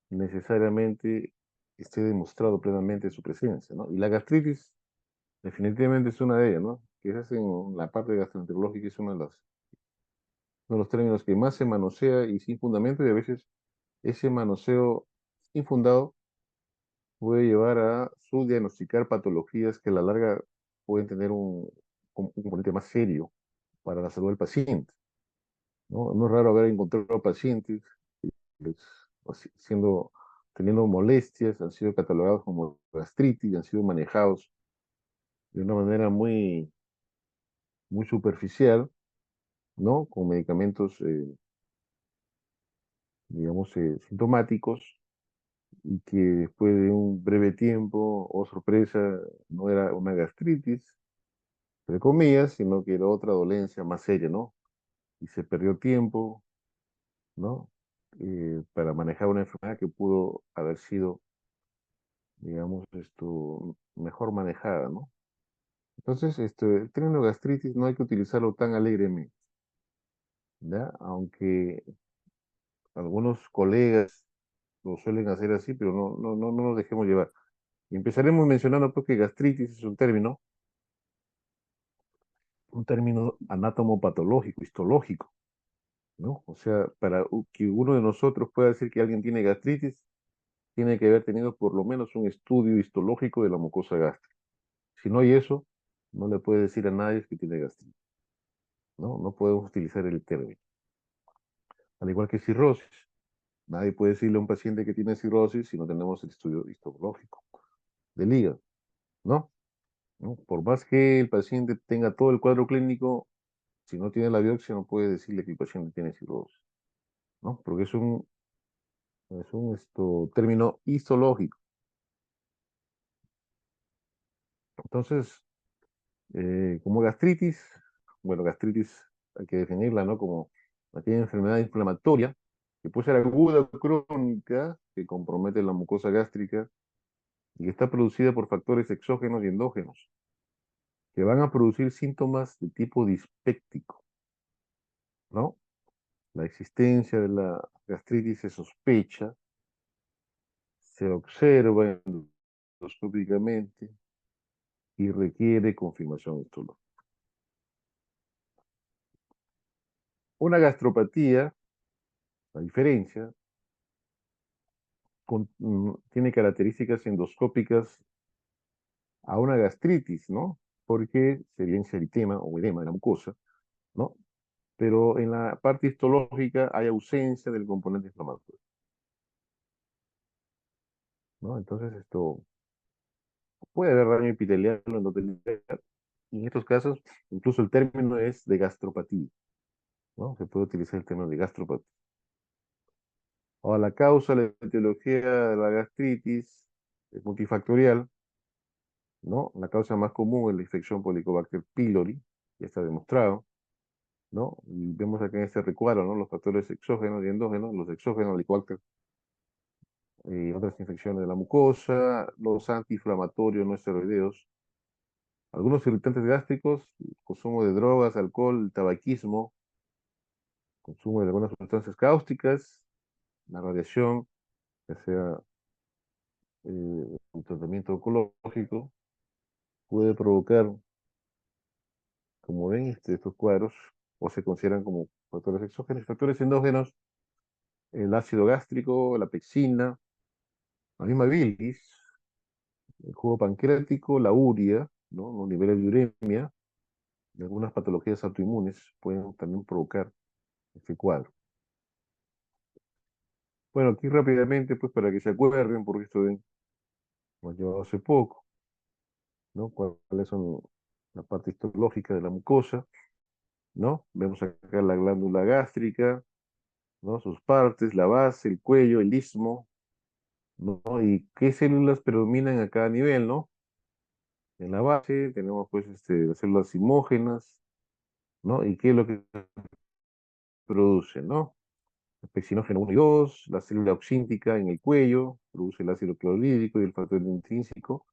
necesariamente esté demostrado plenamente su presencia, ¿no? Y la gastritis definitivamente es una de ellas, ¿no? Quizás en la parte gastroenterológica es uno de los términos que más se manosea y sin fundamento, y a veces ese manoseo infundado puede llevar a subdiagnosticar patologías que a la larga pueden tener un componente más serio para la salud del paciente, ¿no? No es raro haber encontrado pacientes pues, siendo, teniendo molestias, han sido catalogados como gastritis, y han sido manejados de una manera muy superficial, ¿no? Con medicamentos, digamos, sintomáticos, y que después de un breve tiempo, oh sorpresa, no era una gastritis, entre comillas, sino que era otra dolencia más seria, ¿no? Y se perdió tiempo, ¿no? Para manejar una enfermedad que pudo haber sido, digamos, mejor manejada, ¿no? Entonces, el término gastritis no hay que utilizarlo tan alegremente, ¿ya? Aunque algunos colegas lo suelen hacer así, pero no nos dejemos llevar. Y empezaremos mencionando pues que gastritis es un término anátomo-patológico, histológico, ¿no? O sea, para que uno de nosotros pueda decir que alguien tiene gastritis, tiene que haber tenido por lo menos un estudio histológico de la mucosa gástrica. Si no hay eso, no le puede decir a nadie que tiene gastritis, ¿no? No podemos utilizar el término. Al igual que cirrosis. Nadie puede decirle a un paciente que tiene cirrosis si no tenemos el estudio histológico del hígado, ¿no? ¿No? Por más que el paciente tenga todo el cuadro clínico, si no tiene la biopsia, no puede decirle que el paciente tiene cirrosis, ¿no? Porque es un término histológico. Entonces, como gastritis, bueno, gastritis hay que definirla, ¿no? Como aquella enfermedad inflamatoria que puede ser aguda o crónica, que compromete la mucosa gástrica y que está producida por factores exógenos y endógenos, que van a producir síntomas de tipo dispéptico, ¿no? La existencia de la gastritis se sospecha, se observa endoscópicamente y requiere confirmación histológica. Una gastropatía, a diferencia, tiene características endoscópicas a una gastritis, ¿no? Porque se evidencia eritema o edema de la mucosa, ¿no? Pero en la parte histológica hay ausencia del componente inflamatorio, ¿no? Entonces puede haber daño epitelial o endotelial, y en estos casos incluso el término es de gastropatía, ¿no? Se puede utilizar el término de gastropatía. Ahora, la causa, la etiología de la gastritis es multifactorial, ¿no? La causa más común es la infección por Helicobacter pylori, ya está demostrado, ¿no? Y vemos acá en este recuadro, ¿no? Los factores exógenos y endógenos, los exógenos, Helicobacter y otras infecciones de la mucosa, los antiinflamatorios no esteroideos, algunos irritantes gástricos, consumo de drogas, alcohol, tabaquismo, consumo de algunas sustancias cáusticas, la radiación, ya sea un tratamiento oncológico, puede provocar como ven, estos cuadros o se consideran como factores exógenos. Factores endógenos, el ácido gástrico, la pexina, la misma bilis, el jugo pancreático, la urea, ¿no? Los niveles de uremia y algunas patologías autoinmunes pueden también provocar este cuadro. Bueno, aquí rápidamente, pues para que se acuerden, porque esto hemos llevado hace poco, ¿no? ¿Cuáles son la parte histológica de la mucosa? ¿No? Vemos acá la glándula gástrica, ¿no? Sus partes, la base, el cuello, el istmo, ¿no? Y qué células predominan a cada nivel, ¿no? En la base tenemos pues las células simógenas, ¿no? ¿Y qué es lo que produce, ¿no? El pexinógeno 1 y 2, la célula oxíntica en el cuello, produce el ácido clorhídrico y el factor intrínseco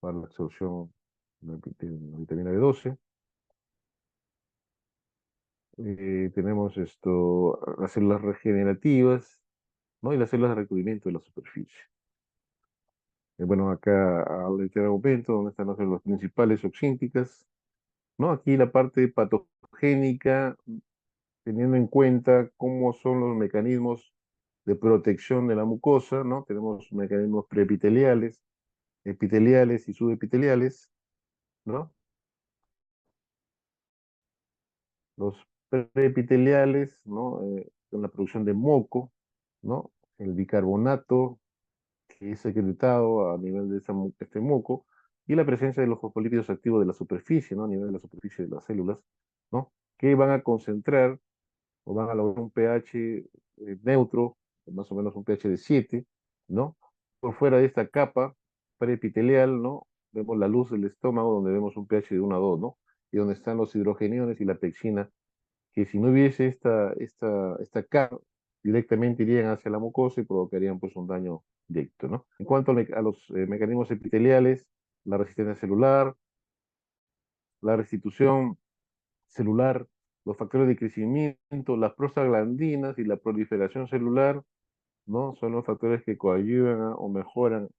para la absorción de la vitamina B12. Tenemos las células regenerativas, ¿no? Y las células de recubrimiento de la superficie. Bueno, acá al este aumento, donde están las células principales oxínticas, ¿no? Aquí la parte patogénica, teniendo en cuenta cómo son los mecanismos de protección de la mucosa, ¿no? Tenemos mecanismos preepiteliales, epiteliales y subepiteliales, ¿no? Los preepiteliales, ¿no? Con la producción de moco, ¿no? El bicarbonato que es secretado a nivel de este moco, y la presencia de los fosfolípidos activos de la superficie, ¿no? A nivel de la superficie de las células, ¿no? Que van a concentrar o van a lograr un pH neutro, más o menos un pH de 7, ¿no? Por fuera de esta capa preepitelial, ¿no? Vemos la luz del estómago, donde vemos un pH de 1 a 2, ¿no? Y donde están los hidrogeniones y la pexina, que si no hubiese esta capa, directamente irían hacia la mucosa y provocarían pues un daño directo, ¿no? En cuanto a los mecanismos epiteliales, la resistencia celular, la restitución celular, los factores de crecimiento, las prostaglandinas y la proliferación celular, ¿no? Son los factores que coayudan o mejoran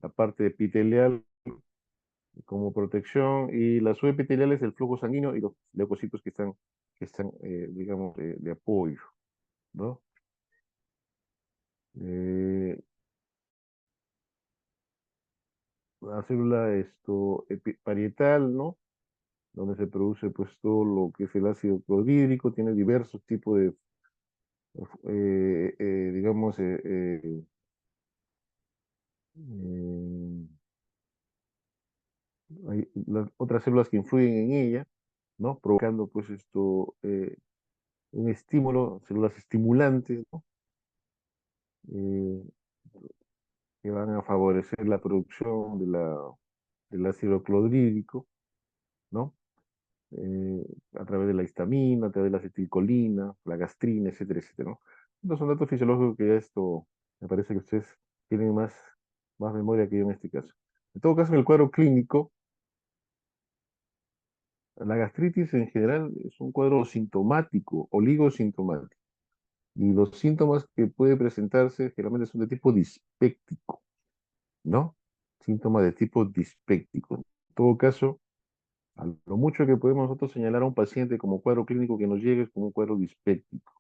la parte epitelial como protección, y la subepitelial es el flujo sanguíneo y los leucocitos que están digamos, de apoyo, ¿no? Eh, la célula parietal, ¿no? Donde se produce pues todo lo que es el ácido clorhídrico, tiene diversos tipos de, digamos, eh, hay las otras células que influyen en ella, ¿no? Provocando pues un estímulo, células estimulantes, ¿no? Eh, que van a favorecer la producción del ácido clorhídrico, ¿no? A través de la histamina, a través de la acetilcolina, la gastrina, etcétera, etcétera, ¿no? Estos son datos fisiológicos que esto me parece que ustedes tienen más memoria que yo en este caso. En todo caso, en el cuadro clínico, la gastritis en general es un cuadro sintomático, oligosintomático, y los síntomas que puede presentarse generalmente son de tipo dispéptico, ¿no? Síntomas de tipo dispéptico. En todo caso, a lo mucho que podemos nosotros señalar a un paciente como cuadro clínico que nos llegue es como un cuadro dispéptico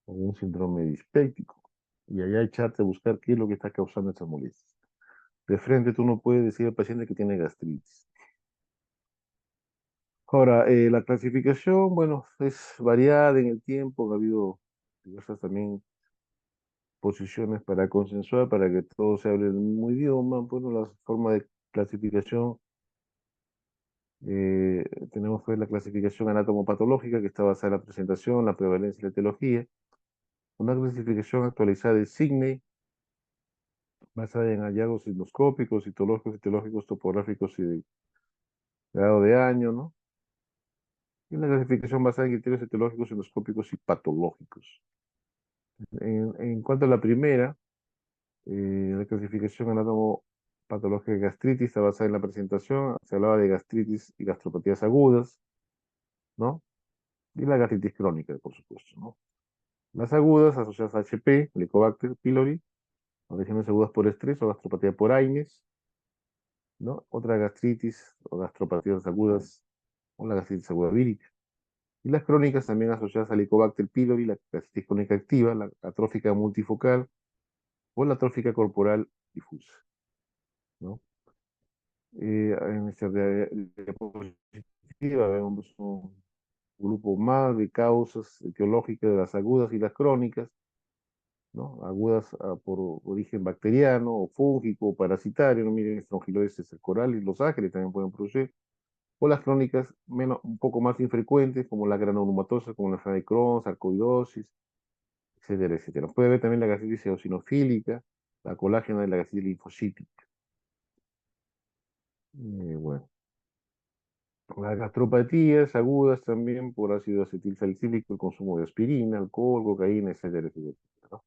o un síndrome dispéptico. Y allá echarte a buscar qué es lo que está causando estas molestias. De frente tú no puedes decir al paciente que tiene gastritis. Ahora, la clasificación, bueno, es variada en el tiempo. Ha habido diversas también posiciones para consensuar, para que todos se hablen el mismo idioma. Bueno, la forma de clasificación, eh, tenemos pues la clasificación anatomopatológica, que está basada en la presentación, la prevalencia y la etiología. Una clasificación actualizada de Sidney, basada en hallazgos endoscópicos, citológicos, etiológicos, topográficos y de grado de año, ¿no? Y una clasificación basada en criterios etiológicos, endoscópicos y patológicos. En cuanto a la primera, la clasificación anatomopatológica de gastritis está basada en la presentación. Se hablaba de gastritis y gastropatías agudas, ¿no? Y la gastritis crónica, por supuesto, ¿no? Las agudas asociadas a HP, Helicobacter pylori, o lesiones agudas por estrés o gastropatía por Aines, ¿no? Otra gastritis o gastropatías agudas o la gastritis aguda vírica. Y las crónicas también asociadas al Helicobacter pylori, la gastritis crónica activa, la atrófica multifocal o la atrófica corporal difusa, ¿no? En esta diapositiva vemos un grupo más de causas etiológicas de las agudas y las crónicas, ¿no? Agudas por origen bacteriano o fúngico o parasitario, ¿no? Miren, estrongiloides cercorales, los ágeres también pueden producir, o las crónicas un poco más infrecuentes, como la granulomatosa, como la enfermedad de Crohn, sarcoidosis, etcétera, etcétera. Puede haber también la gastritis eosinofílica, la colágena y la gastritis linfocítica. Bueno, las gastropatías agudas también por ácido acetil salicílico, el consumo de aspirina, alcohol, cocaína, etcétera, etcétera, ¿no?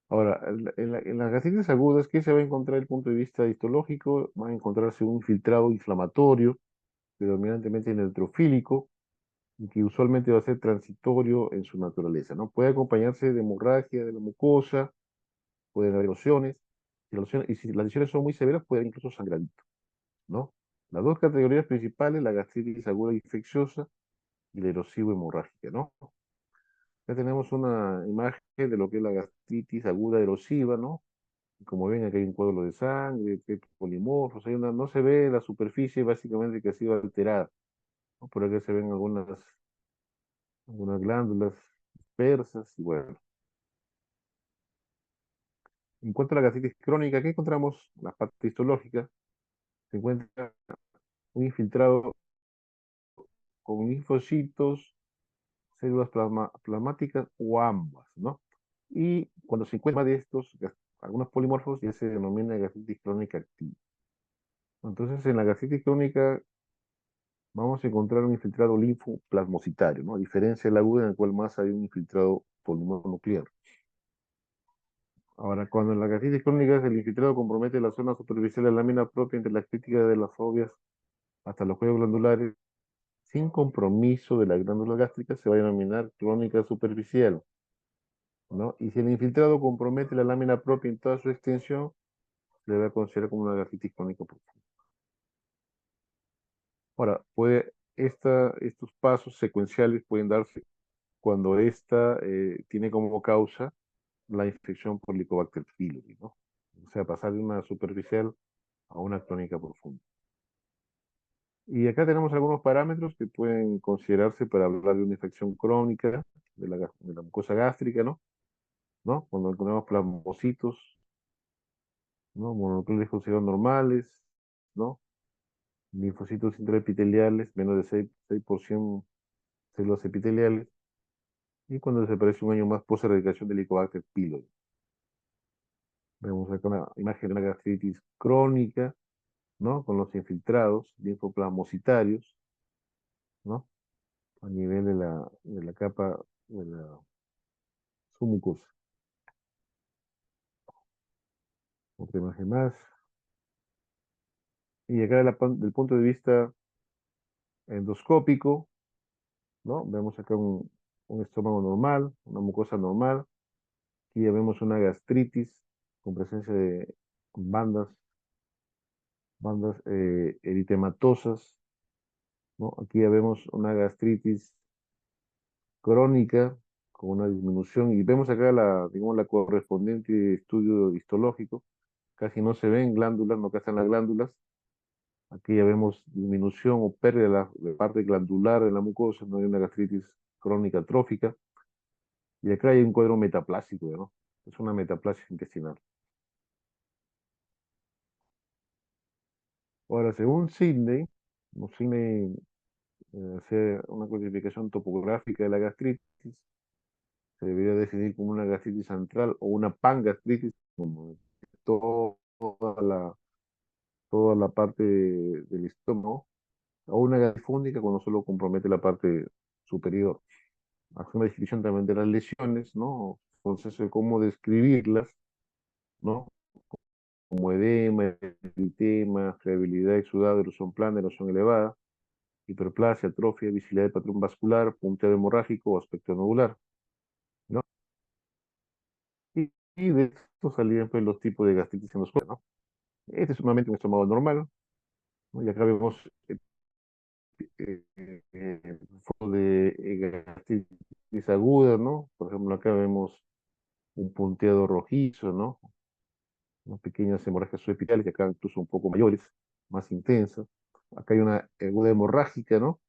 Ahora, en las gastritis agudas, ¿qué se va a encontrar desde el punto de vista histológico? Va a encontrarse un infiltrado inflamatorio, predominantemente neutrofílico, y que usualmente va a ser transitorio en su naturaleza, ¿no? Puede acompañarse de hemorragia de la mucosa, pueden haber erosiones, y si las lesiones son muy severas, puede haber incluso sangramiento, ¿no? Las dos categorías principales, la gastritis aguda infecciosa y la erosivo hemorrágica, ¿no? Ya tenemos una imagen de lo que es la gastritis aguda erosiva, ¿no? Como ven, aquí hay un coágulo de sangre, polimorfos, no se ve la superficie básicamente que ha sido alterada, ¿no? Por acá se ven algunas glándulas dispersas, y bueno. En cuanto a la gastritis crónica, ¿qué encontramos? La parte histológica, se encuentra un infiltrado con linfocitos, células plasmáticas o ambas, ¿no? Y cuando se encuentra más de estos, algunos polimorfos, ya se denomina gastritis crónica activa. Entonces, en la gastritis crónica vamos a encontrar un infiltrado linfoplasmocitario, ¿no? A diferencia de la aguda en el cual más hay un infiltrado polimonuclear. Ahora, cuando en la gastritis crónica el infiltrado compromete la zona superficial de la lámina propia entre las críticas de las fobias hasta los cuellos glandulares, sin compromiso de la glándula gástrica, se va a denominar crónica superficial, ¿no? Y si el infiltrado compromete la lámina propia en toda su extensión, se le va a considerar como una gastritis crónica profunda. Ahora, estos pasos secuenciales pueden darse cuando esta tiene como causa la infección por Helicobacter pylori, ¿no? O sea, pasar de una superficial a una crónica profunda. Y acá tenemos algunos parámetros que pueden considerarse para hablar de una infección crónica de la mucosa gástrica, ¿no? ¿No? Cuando encontramos plasmocitos, ¿no? Monoclonales considerados normales, ¿no? Linfocitos intraepiteliales, menos de 6% células epiteliales, y cuando desaparece un año más post-erradicación del Helicobacter pylori. Vemos acá una imagen de una gastritis crónica, ¿no? Con los infiltrados linfoplasmocitarios, ¿no? A nivel de la capa de la submucosa. Otra imagen más. Y acá del punto de vista endoscópico, ¿no? Vemos acá un estómago normal, una mucosa normal. Aquí ya vemos una gastritis con presencia de bandas eritematosas, ¿no? Aquí ya vemos una gastritis crónica con una disminución y vemos acá digamos, la correspondiente estudio histológico. Casi no se ven glándulas, no están las glándulas. Aquí ya vemos disminución o pérdida de la parte glandular de la mucosa, no hay una gastritis crónica trófica. Y acá hay un cuadro metaplásico, ¿no? Es una metaplasia intestinal. Ahora, según Sidney, hace una clasificación topográfica de la gastritis, se debería definir como una gastritis central o una pangastritis, como toda la, toda la parte del estómago, o una gastritis fúngica cuando solo compromete la parte superior. Hace una descripción también de las lesiones, ¿no? Entonces, cómo describirlas, ¿no? Como edema, eritema, friabilidad, exudado, erosión plana, erosión elevada, hiperplasia, atrofia, visibilidad de patrón vascular, punteo hemorrágico o aspecto nodular, ¿no? Y de esto salían pues, los tipos de gastritis endoscópica, ¿no? Este es sumamente un estómago normal, ¿no? Y acá vemos gastritis aguda, ¿no? Por ejemplo, acá vemos un punteado rojizo, ¿no? Unas pequeñas hemorragias subepiteliales que acá incluso un poco mayores, más intensas. Acá hay una aguda hemorrágica, ¿no?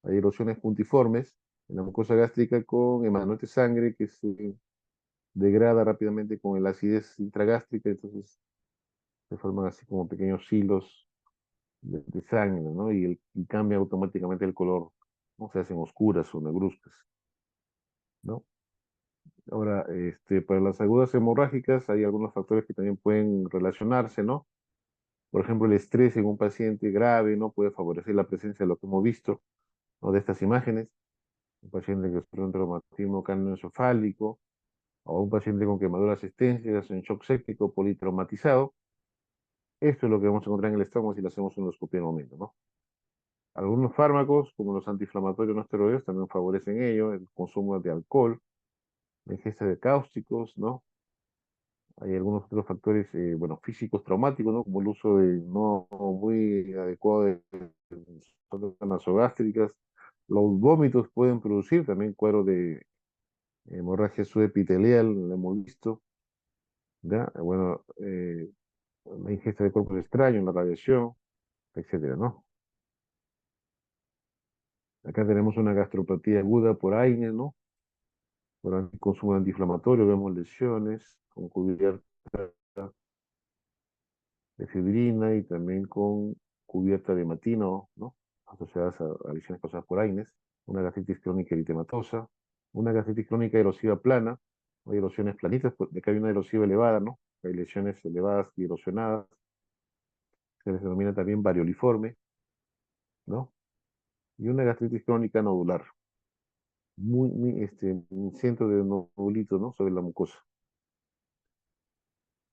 Hay erosiones puntiformes en la mucosa gástrica con emanuel de sangre que se degrada rápidamente con la acidez intragástrica, entonces se forman así como pequeños hilos de sangre, ¿no? Y cambia automáticamente el color, ¿no? Se hacen oscuras o negruzcas, ¿no? Ahora, para las agudas hemorrágicas hay algunos factores que también pueden relacionarse, ¿no? Por ejemplo, el estrés en un paciente grave, ¿no? Puede favorecer la presencia de lo que hemos visto, ¿no? De estas imágenes. Un paciente que sufre un traumatismo craneoencefálico, o un paciente con quemaduras extensas en shock séptico politraumatizado. Esto es lo que vamos a encontrar en el estómago si le hacemos una endoscopia en el momento, ¿no? Algunos fármacos, como los antiinflamatorios no esteroides, también favorecen ello, el consumo de alcohol, la ingesta de cáusticos, ¿no? Hay algunos otros factores, bueno, físicos traumáticos, ¿no? Como el uso de no muy adecuado de sondas nasogástricas. Los vómitos pueden producir también cuadro de hemorragia subepitelial, lo hemos visto, ¿ya? Bueno, la ingesta de cuerpos extraños, la radiación, etcétera, ¿no? Acá tenemos una gastropatía aguda por AINE, ¿no? Por consumo de antiinflamatorio, vemos lesiones con cubierta de fibrina y también con cubierta de hematino, ¿no? Asociadas a lesiones causadas por AINES, una gastritis crónica eritematosa, una gastritis crónica erosiva plana, hay erosiones planitas, de acá hay una erosiva elevada, ¿no? Hay lesiones elevadas y erosionadas, se les denomina también varioliforme, ¿no? Y una gastritis crónica nodular, un centro de nodulitos, ¿no? Sobre la mucosa.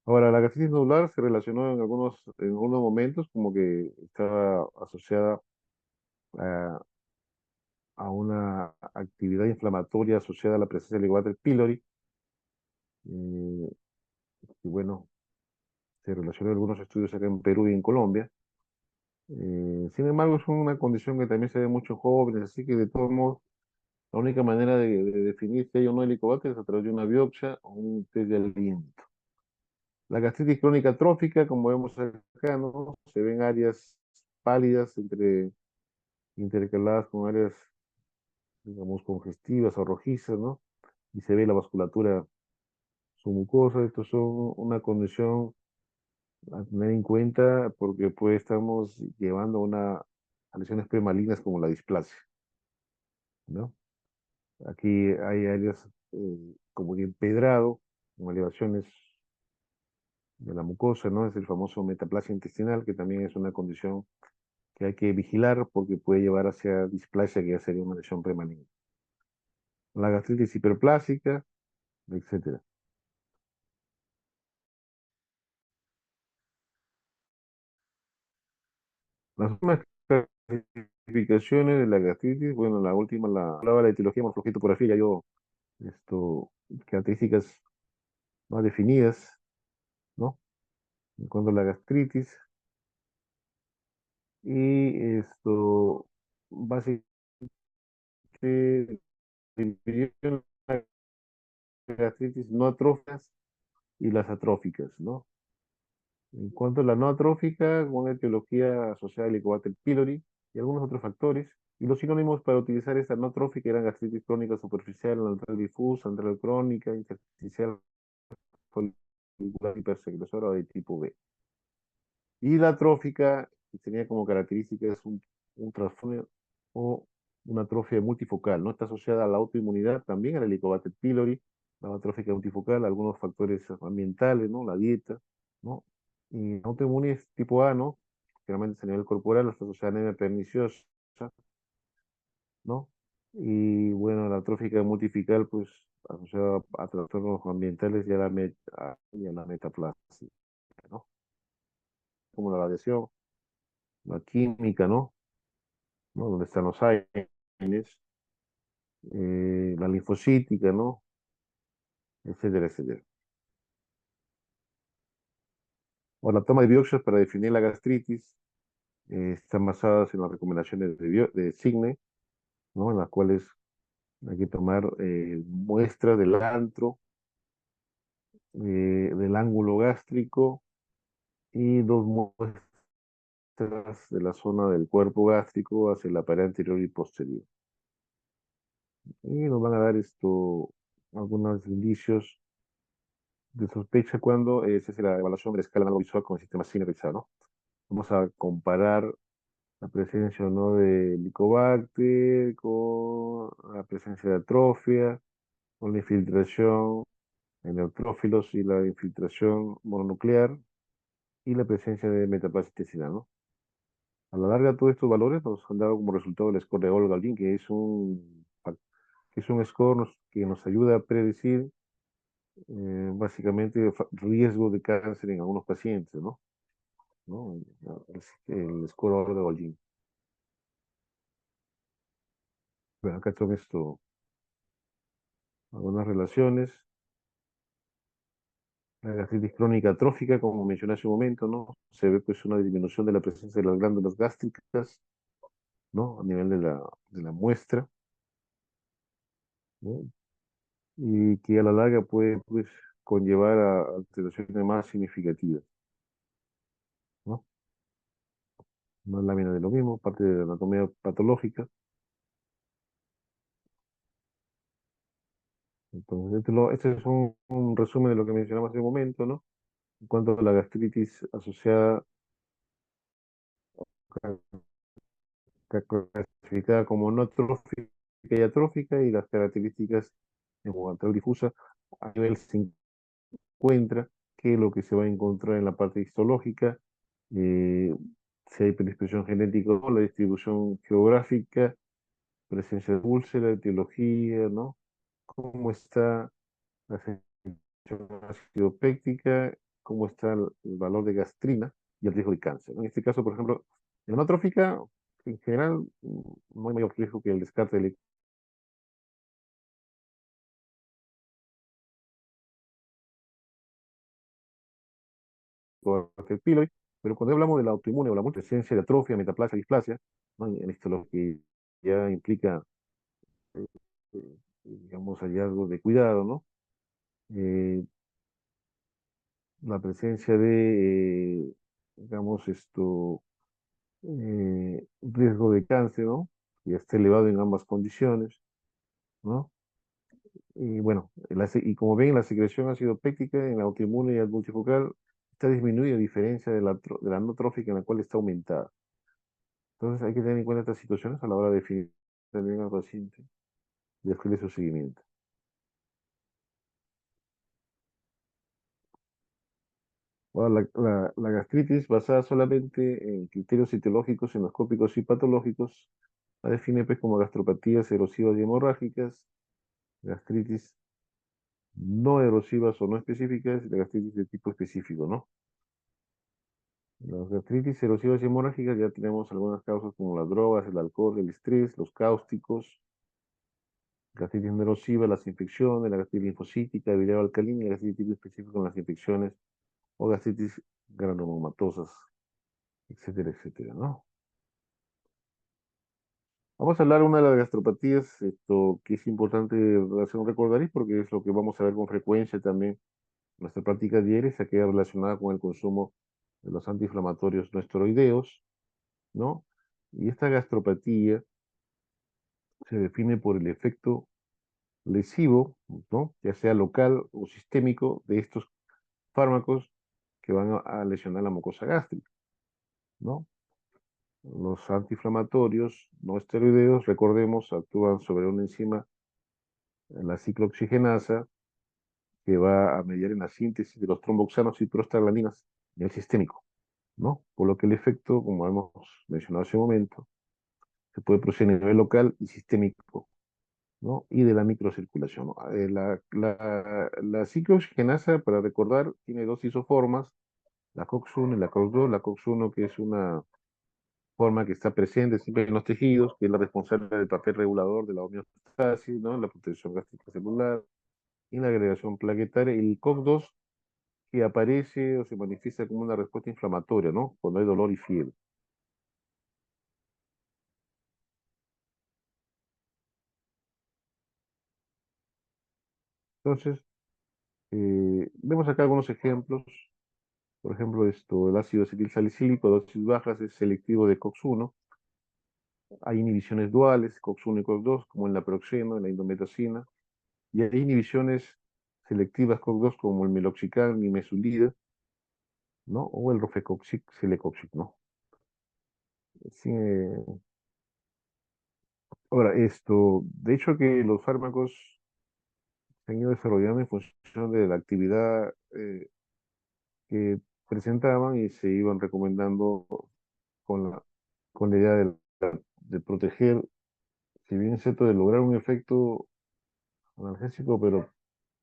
Ahora, la gastritis nodular se relacionó en algunos momentos como que estaba asociada a una actividad inflamatoria asociada a la presencia del Helicobacter pylori. eh, y bueno, se relacionó en algunos estudios acá en Perú y en Colombia. Sin embargo, es una condición que también se ve en muchos jóvenes, así que de todos modos, la única manera de definir si hay o no Helicobacter es a través de una biopsia o un test de aliento. La gastritis crónica trófica, como vemos acá, ¿no? Se ven áreas pálidas intercaladas con áreas, digamos, congestivas o rojizas, ¿no? Y se ve la vasculatura submucosa. Esto son una condición a tener en cuenta porque pues estamos llevando a lesiones premalignas como la displasia, ¿no? Aquí hay áreas como que empedrado, con elevaciones de la mucosa, ¿no? Es el famoso metaplasia intestinal, que también es una condición que hay que vigilar porque puede llevar hacia displasia, que ya sería una lesión premaligna. La gastritis hiperplásica, etcétera. Las últimas clasificaciones de la gastritis, bueno, la última la hablaba de la etiología, morfología, ya yo, características más definidas, ¿no? En cuanto a la gastritis, y básicamente, dividieron las gastritis no atróficas y las atróficas, ¿no? En cuanto a la no atrófica, una etiología asociada al Helicobacter pylori y algunos otros factores. Y los sinónimos para utilizar esta no atrófica eran gastritis crónica superficial, antral difusa, antral crónica, intersticial folicular hipersecresora de tipo B. Y la atrófica tenía como características un trastorno o una atrofia multifocal, ¿no? Está asociada a la autoinmunidad, también al Helicobacter pylori, la atrófica multifocal, algunos factores ambientales, ¿no? La dieta, ¿no? Y la autoinmunidad es tipo A, ¿no? Generalmente es a nivel corporal, está asociada a anemia perniciosa, ¿no? Y bueno, la atrófica multifocal, pues, asociada a trastornos ambientales y a la metaplasia, ¿no? Como la radiación, la química, ¿no? Donde están los AINES, la linfocítica, ¿no? Etcétera, etcétera. O la toma de biopsias para definir la gastritis, están basadas en las recomendaciones de Signe, ¿no? En las cuales hay que tomar muestras del antro, del ángulo gástrico y dos muestras de la zona del cuerpo gástrico hacia la pared anterior y posterior. Y nos van a dar algunos indicios de sospecha cuando se hace la evaluación de la escala visual con el sistema cine realizado, ¿no? Vamos a comparar la presencia o no de Helicobacter con la presencia de atrofia, con la infiltración en neutrófilos y la infiltración mononuclear y la presencia de metaplasia intestinal, ¿no? A la larga, todos estos valores nos han dado como resultado el score de Olga-Galdin, que es un score que nos ayuda a predecir básicamente riesgo de cáncer en algunos pacientes, ¿no? ¿No? El score Olga-Galdin. Bueno, acá son algunas relaciones. La gastritis crónica atrófica, como mencioné hace un momento, ¿no? Se ve pues una disminución de la presencia de las glándulas gástricas, ¿no? A nivel de la muestra, ¿no? Y que a la larga puede pues conllevar a alteraciones más significativas, ¿no? Una lámina de lo mismo, parte de la anatomía patológica. Entonces, este es un resumen de lo que mencionamos hace un momento, ¿no? En cuanto a la gastritis asociada, clasificada como no trófica y atrófica, y las características en cuanto a difusa, a nivel se encuentra que lo que se va a encontrar en la parte histológica, eh, si hay predisposición genética o no, la distribución geográfica, presencia de úlcera, etiología, ¿no? Cómo está la sensación acidopéctica, cómo está el valor de gastrina y el riesgo de cáncer, ¿no? En este caso, por ejemplo, en la trófica, en general, no hay mayor riesgo que el descarte del Helicobacter pylori, pero cuando hablamos de la autoinmune o la multipresencia de atrofia, metaplasia, displasia, ¿no? En esto lo que ya implica, eh, digamos, hallazgos de cuidado, ¿no? Eh, la presencia de, digamos, riesgo de cáncer, ¿no? Que está elevado en ambas condiciones, ¿no? Y bueno, y como ven, la secreción acidopéctica en la autoinmune y el multifocal está disminuida a diferencia de la no trófica en la cual está aumentada. Entonces hay que tener en cuenta estas situaciones a la hora de definir también al paciente y hacerle su seguimiento. Ahora, la gastritis basada solamente en criterios etiológicos, endoscópicos y patológicos, la define pues como gastropatías erosivas y hemorrágicas, gastritis no erosivas o no específicas y la gastritis de tipo específico, ¿no? Las gastritis erosivas y hemorrágicas ya tenemos algunas causas como las drogas, el alcohol, el estrés, los cáusticos, gastritis no erosiva, las infecciones, la gastritis linfocítica, biliar alcalina y la gastritis tipo específica con las infecciones o gastritis granulomatosas, etcétera, etcétera, ¿no? Vamos a hablar de una de las gastropatías, que es importante hacer un recordaris porque es lo que vamos a ver con frecuencia también en nuestra práctica diaria, aquella relacionada con el consumo de los antiinflamatorios no esteroideos, ¿no? Y esta gastropatía se define por el efecto lesivo, ¿no? Ya sea local o sistémico, de estos fármacos que van a lesionar la mucosa gástrica, ¿no? Los antiinflamatorios no esteroideos, recordemos, actúan sobre una enzima, la ciclooxigenasa, que va a mediar en la síntesis de los tromboxanos y prostaglandinas en el sistémico, ¿no? Por lo que el efecto, como hemos mencionado hace un momento, se puede producir a nivel local y sistémico, ¿no? Y de la microcirculación, ¿no? La ciclooxigenasa, para recordar, tiene dos isoformas, la COX-1 y la COX-2. La COX-1, que es una forma que está presente siempre en los tejidos, que es la responsable del papel regulador de la homeostasis, ¿no? La protección gástrica celular y la agregación plaquetaria. Y el COX-2, que aparece o se manifiesta como una respuesta inflamatoria, ¿no? Cuando hay dolor y fiebre. Entonces, vemos acá algunos ejemplos. Por ejemplo, el ácido acetil salicílico a dosis bajas es selectivo de COX-1. Hay inhibiciones duales, COX-1 y COX-2, como en la proxeno, en la indometacina. Y hay inhibiciones selectivas COX-2, como el meloxicam y mesulida, ¿no? O el rofecoxib, celecoxib, ¿no? Sí, ahora, de hecho que los fármacos se han ido desarrollando en función de la actividad que presentaban y se iban recomendando con la idea de proteger, si bien es cierto, de lograr un efecto analgésico, pero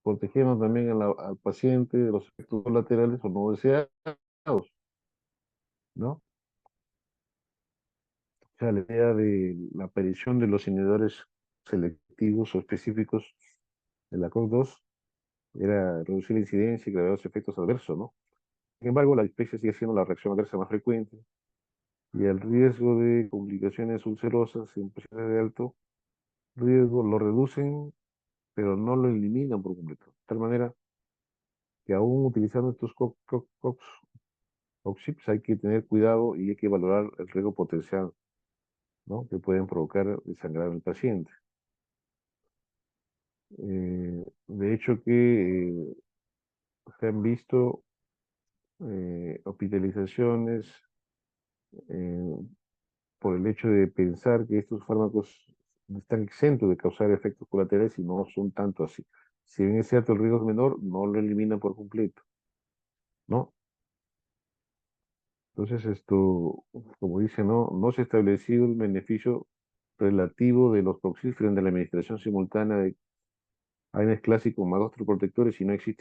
protegiendo también al paciente de los efectos colaterales o no deseados, ¿no? O sea, la idea de la aparición de los inhibidores selectivos o específicos de la COX-2 era reducir la incidencia y gravedad de los efectos adversos, ¿no? Sin embargo, la especie sigue siendo la reacción adversa más frecuente y el riesgo de complicaciones ulcerosas en pacientes de alto riesgo lo reducen, pero no lo eliminan por completo. De tal manera que aún utilizando estos COX-IPs hay que tener cuidado y hay que valorar el riesgo potencial, ¿no? Que pueden provocar desangrar en el paciente. De hecho que se han visto hospitalizaciones eh, por el hecho de pensar que estos fármacos están exentos de causar efectos colaterales y no son tanto así. Si bien es cierto el riesgo es menor, no lo eliminan por completo, ¿no? Entonces como dice, no se ha establecido el beneficio relativo de los proxíferos de la administración simultánea de AINES clásicos más otros protectores y no existe